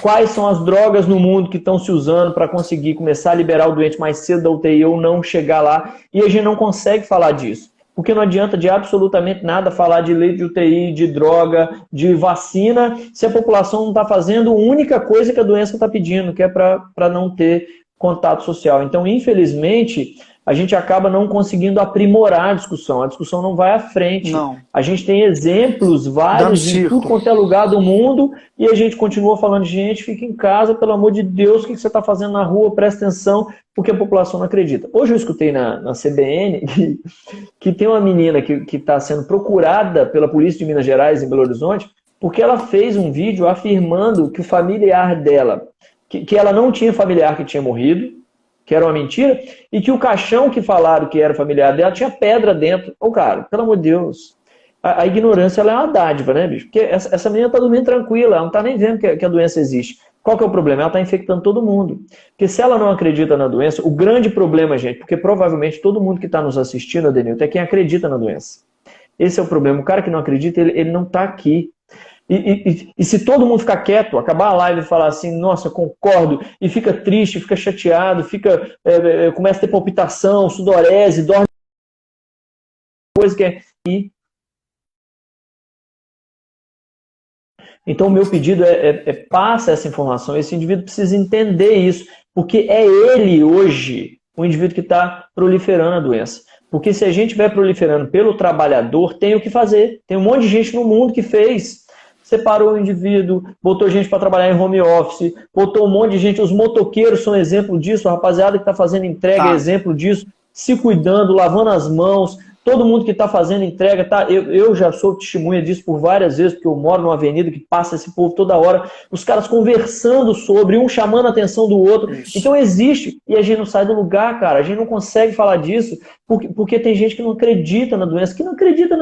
quais são as drogas no mundo que estão se usando para conseguir começar a liberar o doente mais cedo da UTI ou não chegar lá, e a gente não consegue falar disso. Porque não adianta de absolutamente nada falar de leito de UTI, de droga, de vacina, se a população não está fazendo a única coisa que a doença está pedindo, que é para não ter contato social. Então, infelizmente, a gente acaba não conseguindo aprimorar a discussão não vai à frente. Não. A gente tem exemplos vários em tudo quanto é lugar do mundo e a gente continua falando, gente, fica em casa, pelo amor de Deus, o que você está fazendo na rua, presta atenção, porque a população não acredita. Hoje eu escutei na CBN que tem uma menina que está sendo procurada pela Polícia de Minas Gerais, em Belo Horizonte, porque ela fez um vídeo afirmando que o familiar dela, que ela não tinha familiar que tinha morrido, que era uma mentira, e que o caixão que falaram que era familiar dela tinha pedra dentro. Cara, pelo amor de Deus, a ignorância ela é uma dádiva, né, bicho? Porque essa menina está dormindo tranquila, ela não está nem vendo que a doença existe. Qual que é o problema? Ela está infectando todo mundo. Porque se ela não acredita na doença, o grande problema, gente, porque provavelmente todo mundo que está nos assistindo, Adenilton, é quem acredita na doença. Esse é o problema. O cara que não acredita, ele não está aqui. E se todo mundo ficar quieto, acabar a live e falar assim, nossa, concordo, e fica triste, fica chateado, começa a ter palpitação, sudorese, dorme, coisa que é... Então, o meu pedido passa essa informação. Esse indivíduo precisa entender isso, porque é ele hoje o indivíduo que está proliferando a doença. Porque se a gente vai proliferando pelo trabalhador, tem o que fazer. Tem um monte de gente no mundo que fez. Separou o indivíduo, botou gente para trabalhar em home office, botou um monte de gente. Os motoqueiros são exemplo disso, a rapaziada que está fazendo entrega é exemplo disso, se cuidando, lavando as mãos. Todo mundo que está fazendo entrega, tá? Eu já sou testemunha disso por várias vezes, porque eu moro numa avenida que passa esse povo toda hora, os caras conversando sobre, um chamando a atenção do outro. Isso. Então existe, e a gente não sai do lugar, cara, a gente não consegue falar disso, porque tem gente que não acredita na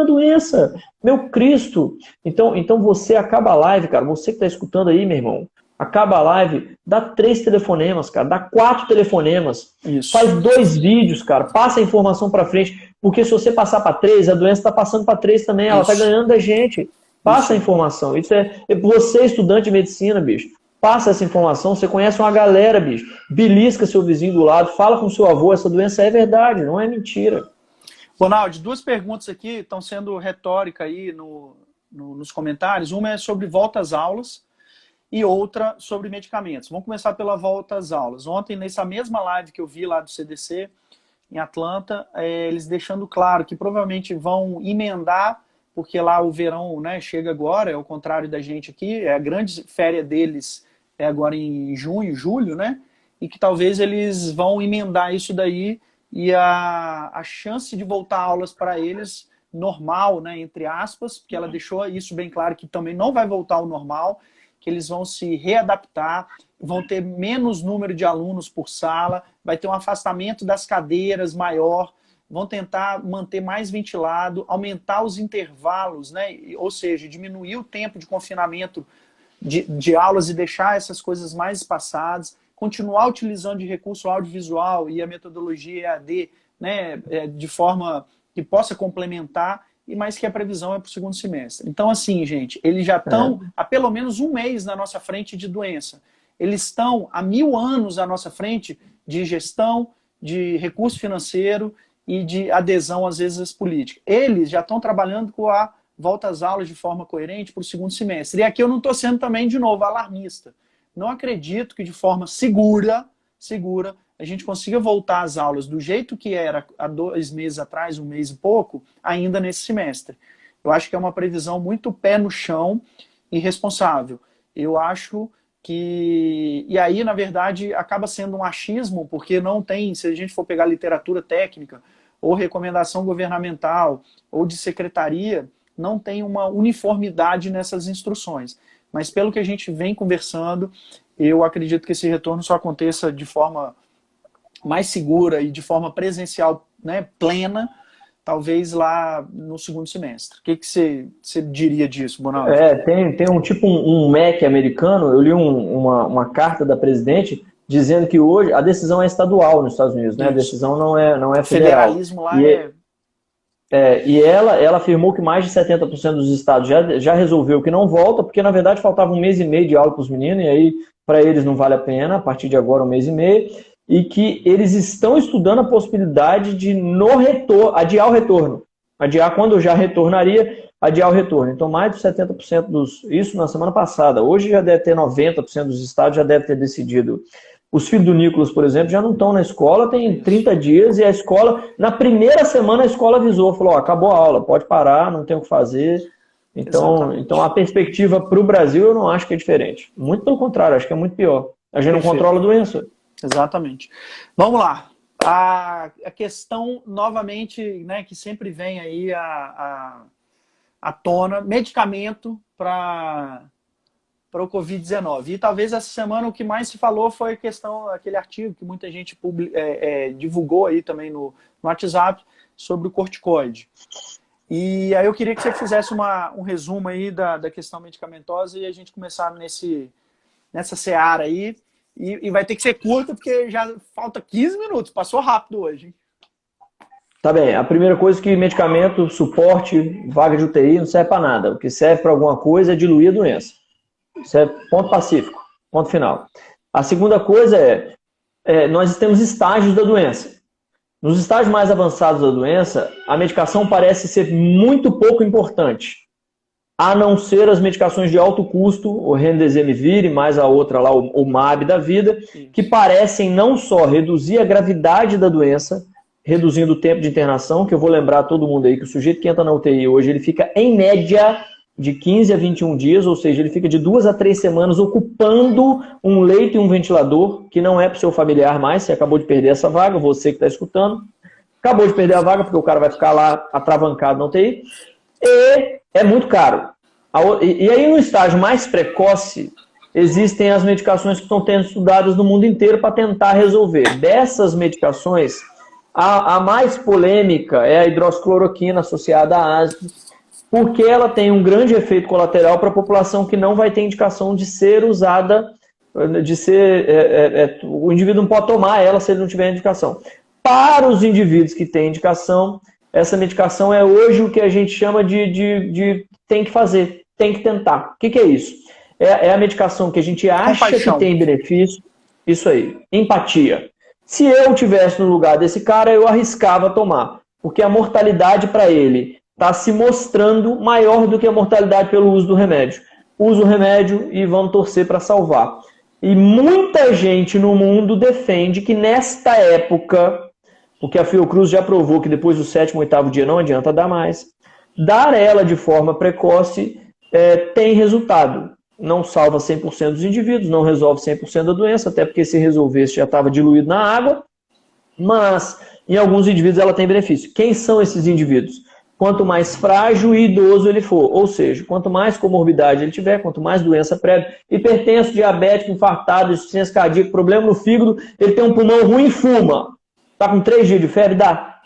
doença, meu Cristo. Então você acaba a live, cara, você que está escutando aí, meu irmão, acaba a live, dá 3 telefonemas, cara, dá 4 telefonemas, isso. Faz 2 vídeos, cara, passa a informação para frente, porque se você passar para 3, a doença está passando para 3 também, ela está ganhando da gente. Passa a informação. Isso é você, estudante de medicina, bicho, passa essa informação, você conhece uma galera, bicho, belisca seu vizinho do lado, fala com seu avô, essa doença é verdade, não é mentira. Ronaldo, 2 perguntas aqui estão sendo retórica aí nos comentários. Uma é sobre volta às aulas, e outra sobre medicamentos. Vamos começar pela volta às aulas. Ontem, nessa mesma live que eu vi lá do CDC, em Atlanta, eles deixando claro que provavelmente vão emendar, porque lá o verão, né, chega agora, é o contrário da gente aqui, a grande férias deles é agora em junho, julho, né? E que talvez eles vão emendar isso daí e a chance de voltar aulas para eles normal, né, entre aspas, porque ela deixou isso bem claro que também não vai voltar ao normal, que eles vão se readaptar, vão ter menos número de alunos por sala, vai ter um afastamento das cadeiras maior, vão tentar manter mais ventilado, aumentar os intervalos, né? Ou seja, diminuir o tempo de confinamento de aulas e deixar essas coisas mais espaçadas, continuar utilizando de recurso audiovisual e a metodologia EAD, né? De forma que possa complementar, mas que a previsão é para o segundo semestre. Então, assim, gente, eles já estão há pelo menos 1 mês na nossa frente de doença. Eles estão há 1000 anos à nossa frente de gestão, de recurso financeiro e de adesão, às vezes, às políticas. Eles já estão trabalhando com a volta às aulas de forma coerente para o segundo semestre. E aqui eu não estou sendo também, de novo, alarmista. Não acredito que de forma segura, a gente consiga voltar às aulas do jeito que era há 2 meses atrás, 1 mês e pouco, ainda nesse semestre. Eu acho que é uma previsão muito pé no chão e responsável. Eu acho que... E aí, na verdade, acaba sendo um achismo, porque não tem, se a gente for pegar literatura técnica, ou recomendação governamental, ou de secretaria, não tem uma uniformidade nessas instruções. Mas pelo que a gente vem conversando, eu acredito que esse retorno só aconteça de forma mais segura e de forma presencial, né, plena, talvez lá no segundo semestre. O que você diria disso, Bonaldo? Tem um MEC americano, eu li uma carta da presidente dizendo que hoje a decisão é estadual nos Estados Unidos, né? A decisão não é federal. O federalismo lá e ela afirmou que mais de 70% dos estados já resolveu que não volta, porque na verdade faltava 1 mês e meio de aula para os meninos, e aí para eles não vale a pena, a partir de agora 1 mês e meio, e que eles estão estudando a possibilidade de adiar o retorno. Adiar quando já retornaria, adiar o retorno. Então mais de 70% isso na semana passada. Hoje já deve ter 90% dos estados já deve ter decidido. Os filhos do Nicolas, por exemplo, já não estão na escola, tem 30 dias, e a escola, na primeira semana a escola avisou, falou, acabou a aula, pode parar, não tem o que fazer. Então a perspectiva para o Brasil eu não acho que é diferente. Muito pelo contrário, acho que é muito pior. A gente não controla a doença. Exatamente. Vamos lá. A questão, novamente, né, que sempre vem aí à tona, medicamento para o Covid-19. E talvez essa semana o que mais se falou foi a questão, aquele artigo que muita gente divulgou aí também no WhatsApp sobre o corticoide. E aí eu queria que você fizesse um resumo aí da questão medicamentosa e a gente começar nesse nessa seara aí. E vai ter que ser curta, porque já falta 15 minutos. Passou rápido hoje, hein? Tá bem, a primeira coisa é que medicamento, suporte, vaga de UTI não serve para nada. O que serve para alguma coisa é diluir a doença. Isso é ponto pacífico, ponto final. A segunda coisa nós temos estágios da doença. Nos estágios mais avançados da doença, a medicação parece ser muito pouco importante, a não ser as medicações de alto custo, o Remdesivir e mais a outra lá, o MAB da vida, que parecem não só reduzir a gravidade da doença, reduzindo o tempo de internação, que eu vou lembrar a todo mundo aí que o sujeito que entra na UTI hoje, ele fica em média de 15 a 21 dias, ou seja, ele fica de 2 a 3 semanas ocupando um leito e um ventilador, que não é para o seu familiar mais, você acabou de perder essa vaga, você que está escutando, acabou de perder a vaga, porque o cara vai ficar lá atravancado na UTI, e é muito caro. E aí, no estágio mais precoce, existem as medicações que estão sendo estudadas no mundo inteiro para tentar resolver. Dessas medicações, a mais polêmica é a hidroxicloroquina associada à asma, porque ela tem um grande efeito colateral para a população que não vai ter indicação de ser usada, o indivíduo não pode tomar ela se ele não tiver indicação. Para os indivíduos que têm indicação, essa medicação é hoje o que a gente chama de tem que fazer, tem que tentar. O que é isso? É a medicação que a gente acha que tem benefício. Isso aí, empatia. Se eu tivesse no lugar desse cara, eu arriscava tomar, porque a mortalidade para ele está se mostrando maior do que a mortalidade pelo uso do remédio. Usa o remédio e vamos torcer para salvar. E muita gente no mundo defende que nesta época, porque a Fiocruz já provou que depois do 7º, 8º dia não adianta dar mais, dar ela de forma precoce tem resultado. Não salva 100% dos indivíduos, não resolve 100% da doença, até porque se resolvesse já estava diluído na água, mas em alguns indivíduos ela tem benefício. Quem são esses indivíduos? Quanto mais frágil e idoso ele for, ou seja, quanto mais comorbidade ele tiver, quanto mais doença prévia, hipertenso, diabético, infartado, insuficiência cardíaca, problema no fígado, ele tem um pulmão ruim e fuma. Está com 3 dias de febre? Dá.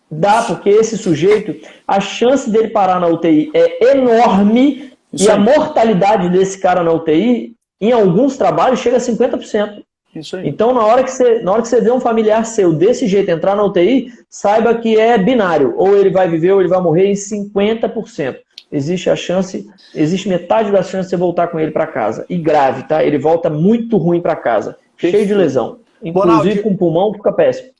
Dá, porque esse sujeito, a chance dele parar na UTI é enorme. Isso e aí. A mortalidade desse cara na UTI, em alguns trabalhos, chega a 50%. Isso aí. Então, na hora que você vê um familiar seu desse jeito entrar na UTI, saiba que é binário. Ou ele vai viver ou ele vai morrer em 50%. Existe metade da chance de você voltar com ele para casa. E grave, tá? Ele volta muito ruim para casa. Cheio de lesão. Inclusive com o pulmão fica péssimo.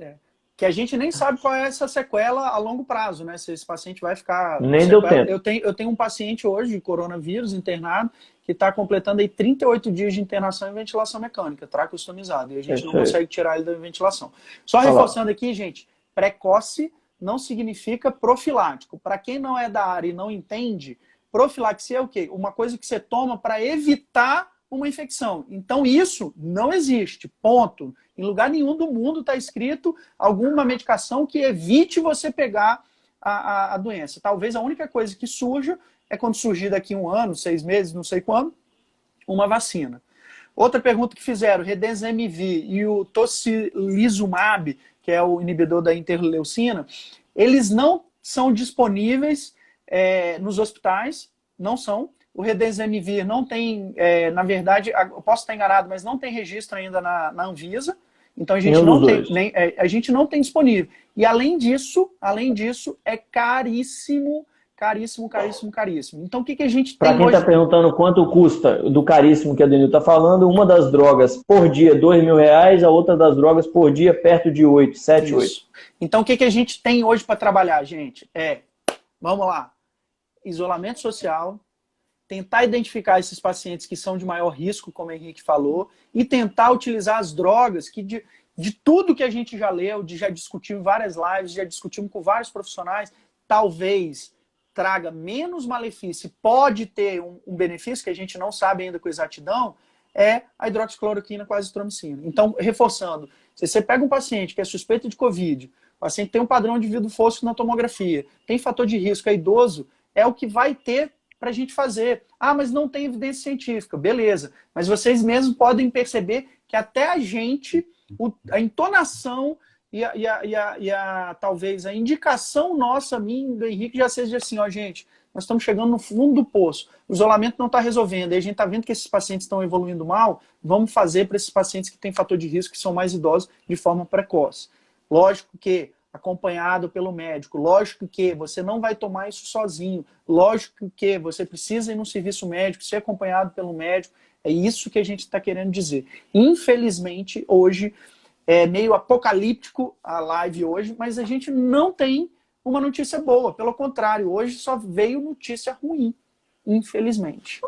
Que a gente nem sabe qual é essa sequela a longo prazo, né? Se esse paciente vai ficar... Nem deu tempo. Eu tenho um paciente hoje de coronavírus internado que está completando aí 38 dias de internação em ventilação mecânica, tracostomizado, e a gente não consegue tirar ele da ventilação. Só reforçando aqui, gente, precoce não significa profilático. Para quem não é da área e não entende, profilaxia é o quê? Uma coisa que você toma para evitar uma infecção. Então isso não existe, ponto. Em lugar nenhum do mundo está escrito alguma medicação que evite você pegar a doença. Talvez a única coisa que surja é quando surgir daqui 1 ano, 6 meses, não sei quando, uma vacina. Outra pergunta que fizeram, Remdesivir e o tocilizumab, que é o inibidor da interleucina, eles não são disponíveis nos hospitais, não são. O Remdesivir não tem, na verdade, eu posso estar enganado, mas não tem registro ainda na Anvisa. Então a gente não tem disponível. E além disso, é caríssimo. Caríssimo, caríssimo, caríssimo. Então o que a gente tem Para quem está perguntando quanto custa do caríssimo que a Denil está falando, uma das drogas por dia R$2.000, a outra das drogas por dia perto de 8, 7, 8. Então o que a gente tem hoje para trabalhar, gente? Vamos lá, isolamento social, tentar identificar esses pacientes que são de maior risco, como o Henrique falou, e tentar utilizar as drogas que de tudo que a gente já leu, já discutiu em várias lives, já discutimos com vários profissionais, talvez traga menos malefício, pode ter um benefício que a gente não sabe ainda com exatidão, é a hidroxicloroquina com a azitromicina. Então, reforçando, se você pega um paciente que é suspeito de Covid, o paciente tem um padrão de vidro fosco na tomografia, tem fator de risco, é idoso, é o que vai ter para a gente fazer. Ah, mas não tem evidência científica. Beleza. Mas vocês mesmos podem perceber que até a gente, a entonação e talvez a indicação nossa, minha, do Henrique, já seja assim, ó, gente, nós estamos chegando no fundo do poço. O isolamento não está resolvendo. E a gente está vendo que esses pacientes estão evoluindo mal, vamos fazer para esses pacientes que têm fator de risco, que são mais idosos, de forma precoce. Lógico que acompanhado pelo médico, lógico que você não vai tomar isso sozinho, lógico que você precisa ir no serviço médico, ser acompanhado pelo médico, é isso que a gente está querendo dizer. Infelizmente, hoje, é meio apocalíptico a live hoje, mas a gente não tem uma notícia boa, pelo contrário, hoje só veio notícia ruim, infelizmente.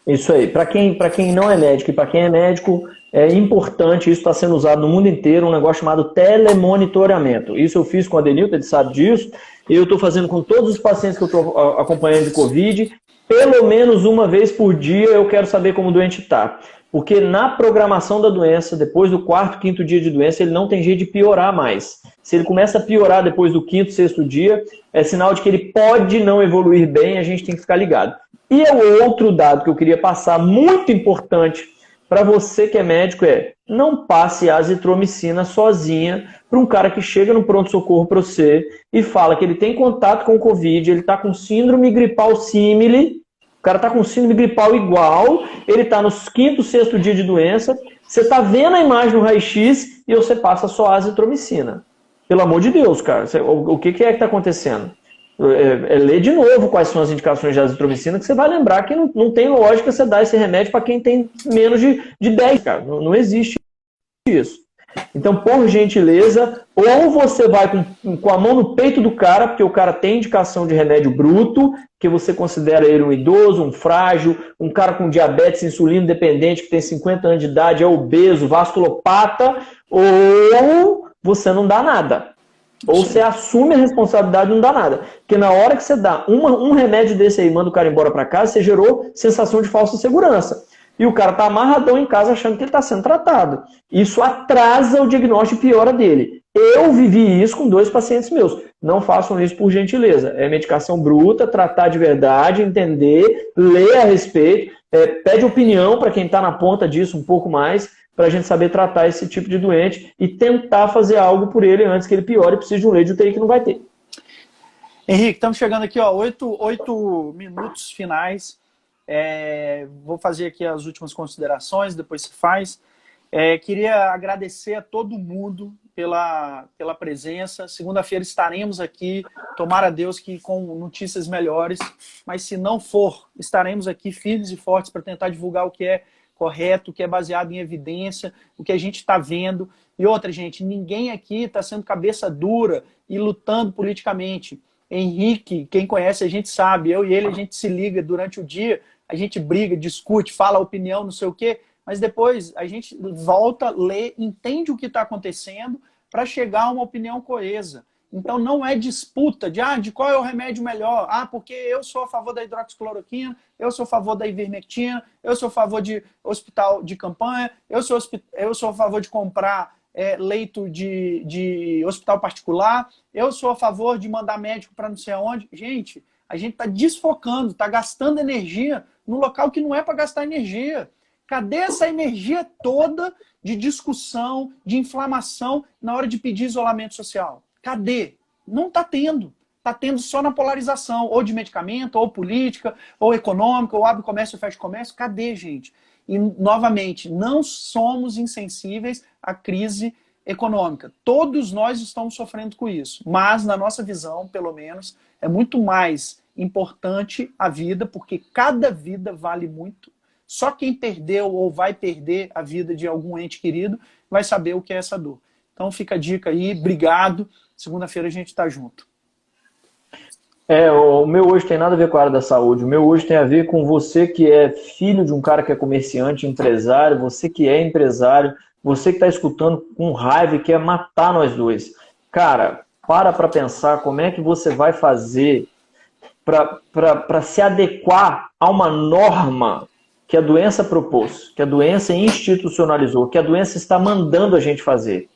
Isso aí. Para quem não é médico e para quem é médico, é importante, isso está sendo usado no mundo inteiro, um negócio chamado telemonitoramento. Isso eu fiz com a Denilton, ele sabe disso, e eu estou fazendo com todos os pacientes que eu estou acompanhando de Covid, pelo menos uma vez por dia eu quero saber como o doente está. Porque na programação da doença, depois do 4º, 5º dia de doença, ele não tem jeito de piorar mais. Se ele começa a piorar depois do 5º, 6º dia, é sinal de que ele pode não evoluir bem, a gente tem que ficar ligado. E o outro dado que eu queria passar, muito importante para você que é médico, é não passe azitromicina sozinha para um cara que chega no pronto-socorro para você e fala que ele tem contato com o Covid, ele está com síndrome gripal símile, o cara está com síndrome gripal igual, ele está no 5º, 6º dia de doença, você está vendo a imagem no raio-x e você passa só azitromicina. Pelo amor de Deus, cara, o que é que está acontecendo? Lê de novo quais são as indicações de azitromicina, que você vai lembrar que não tem lógica você dar esse remédio para quem tem menos de 10, cara. Não existe isso. Então, por gentileza, ou você vai com a mão no peito do cara, porque o cara tem indicação de remédio bruto, que você considera ele um idoso, um frágil, um cara com diabetes, insulino dependente, que tem 50 anos de idade, é obeso, vasculopata, ou você não dá nada. Ou você assume a responsabilidade e não dá nada. Porque na hora que você dá um remédio desse aí e manda o cara embora para casa, você gerou sensação de falsa segurança. E o cara tá amarradão em casa achando que ele está sendo tratado. Isso atrasa o diagnóstico e piora dele. Eu vivi isso com 2 pacientes meus. Não façam isso por gentileza. É medicação bruta, tratar de verdade, entender, ler a respeito, pede opinião para quem está na ponta disso um pouco mais, para a gente saber tratar esse tipo de doente e tentar fazer algo por ele antes que ele piore e precise de um leito de UTI que não vai ter. Henrique, estamos chegando aqui, ó, 8 minutos finais. Vou fazer aqui as últimas considerações, depois se faz. Queria agradecer a todo mundo pela presença. Segunda-feira estaremos aqui, tomara a Deus que com notícias melhores, mas se não for, estaremos aqui firmes e fortes para tentar divulgar o que é correto, o que é baseado em evidência, o que a gente está vendo. E outra, gente, ninguém aqui está sendo cabeça dura e lutando politicamente. Henrique, quem conhece a gente sabe, eu e ele a gente se liga durante o dia, a gente briga, discute, fala opinião, não sei o quê, mas depois a gente volta, lê, entende o que está acontecendo para chegar a uma opinião coesa. Então não é disputa de qual é o remédio melhor. Porque eu sou a favor da hidroxicloroquina, eu sou a favor da ivermectina, eu sou a favor de hospital de campanha, eu sou a favor de comprar leito de hospital particular, eu sou a favor de mandar médico para não sei aonde. Gente, a gente está desfocando, está gastando energia no local que não é para gastar energia. Cadê essa energia toda de discussão, de inflamação na hora de pedir isolamento social? Cadê? Não está tendo. Está tendo só na polarização, ou de medicamento, ou política, ou econômica, ou abre comércio, fecha comércio. Cadê, gente? E, novamente, não somos insensíveis à crise econômica. Todos nós estamos sofrendo com isso. Mas, na nossa visão, pelo menos, é muito mais importante a vida, porque cada vida vale muito. Só quem perdeu ou vai perder a vida de algum ente querido vai saber o que é essa dor. Então fica a dica aí, obrigado. Segunda-feira a gente está junto. O meu hoje tem nada a ver com a área da saúde. O meu hoje tem a ver com você que é filho de um cara que é comerciante, empresário, você que é empresário, você que está escutando com raiva e quer matar nós dois. Cara, para pensar como é que você vai fazer para se adequar a uma norma que a doença propôs, que a doença institucionalizou, que a doença está mandando a gente fazer,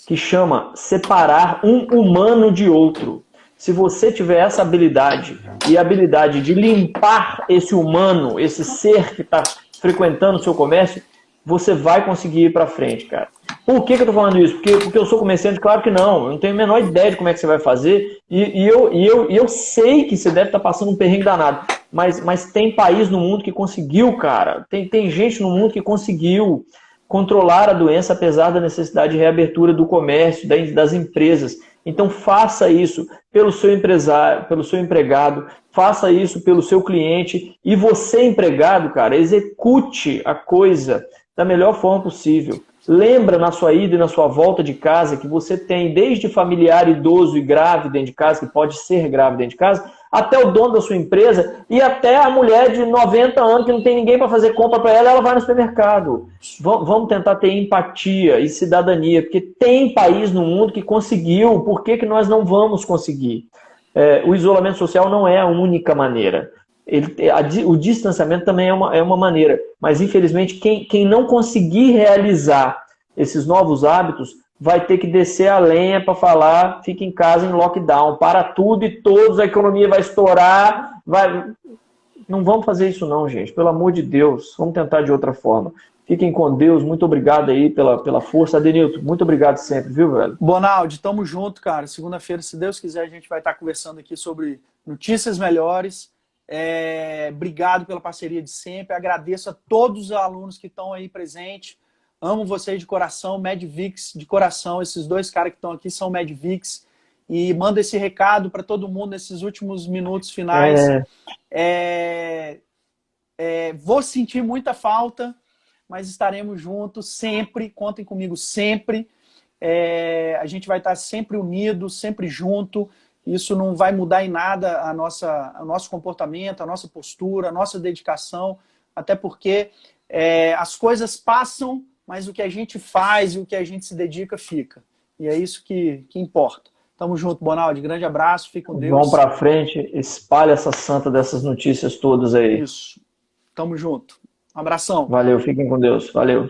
que chama separar um humano de outro. Se você tiver essa habilidade e a habilidade de limpar esse humano, esse ser que está frequentando o seu comércio, você vai conseguir ir para frente, cara. Por que eu estou falando isso? Porque eu sou comerciante? Claro que não. Eu não tenho a menor ideia de como é que você vai fazer. Eu sei que você deve estar passando um perrengue danado. Mas tem país no mundo que conseguiu, cara. Tem gente no mundo que conseguiu controlar a doença apesar da necessidade de reabertura do comércio, das empresas. Então faça isso pelo seu empresário, pelo seu empregado, faça isso pelo seu cliente. E você, empregado, cara, execute a coisa da melhor forma possível. Lembra na sua ida e na sua volta de casa que você tem desde familiar idoso e grave dentro de casa, que pode ser grave dentro de casa, até o dono da sua empresa e até a mulher de 90 anos que não tem ninguém para fazer compra para ela, ela vai no supermercado. Vamos tentar ter empatia e cidadania, porque tem país no mundo que conseguiu, por que nós não vamos conseguir? O isolamento social não é a única maneira. O distanciamento também é uma maneira, mas infelizmente quem não conseguir realizar esses novos hábitos vai ter que descer a lenha para falar, fica em casa em lockdown, para tudo e todos, a economia vai estourar, não vamos fazer isso não, gente, pelo amor de Deus, vamos tentar de outra forma. Fiquem com Deus, muito obrigado aí pela força. Adenilton, muito obrigado sempre, viu, velho? Bonaldi, tamo junto, cara. Segunda-feira, se Deus quiser, a gente vai estar conversando aqui sobre notícias melhores. Obrigado pela parceria de sempre. Agradeço a todos os alunos que estão aí presentes. Amo vocês de coração, Medvix de coração. Esses dois caras que estão aqui são Medvix. E mando esse recado para todo mundo nesses últimos minutos finais. Vou sentir muita falta, mas estaremos juntos sempre. Contem comigo sempre. A gente vai estar sempre unido, sempre junto. Isso não vai mudar em nada o nosso comportamento, a nossa postura, a nossa dedicação, até porque as coisas passam, mas o que a gente faz e o que a gente se dedica fica. E é isso que importa. Tamo junto, Bonaldi. Grande abraço, fique com Deus. Vamos para frente, espalha essa santa dessas notícias todas aí. Isso. Tamo junto. Um abração. Valeu, fiquem com Deus. Valeu.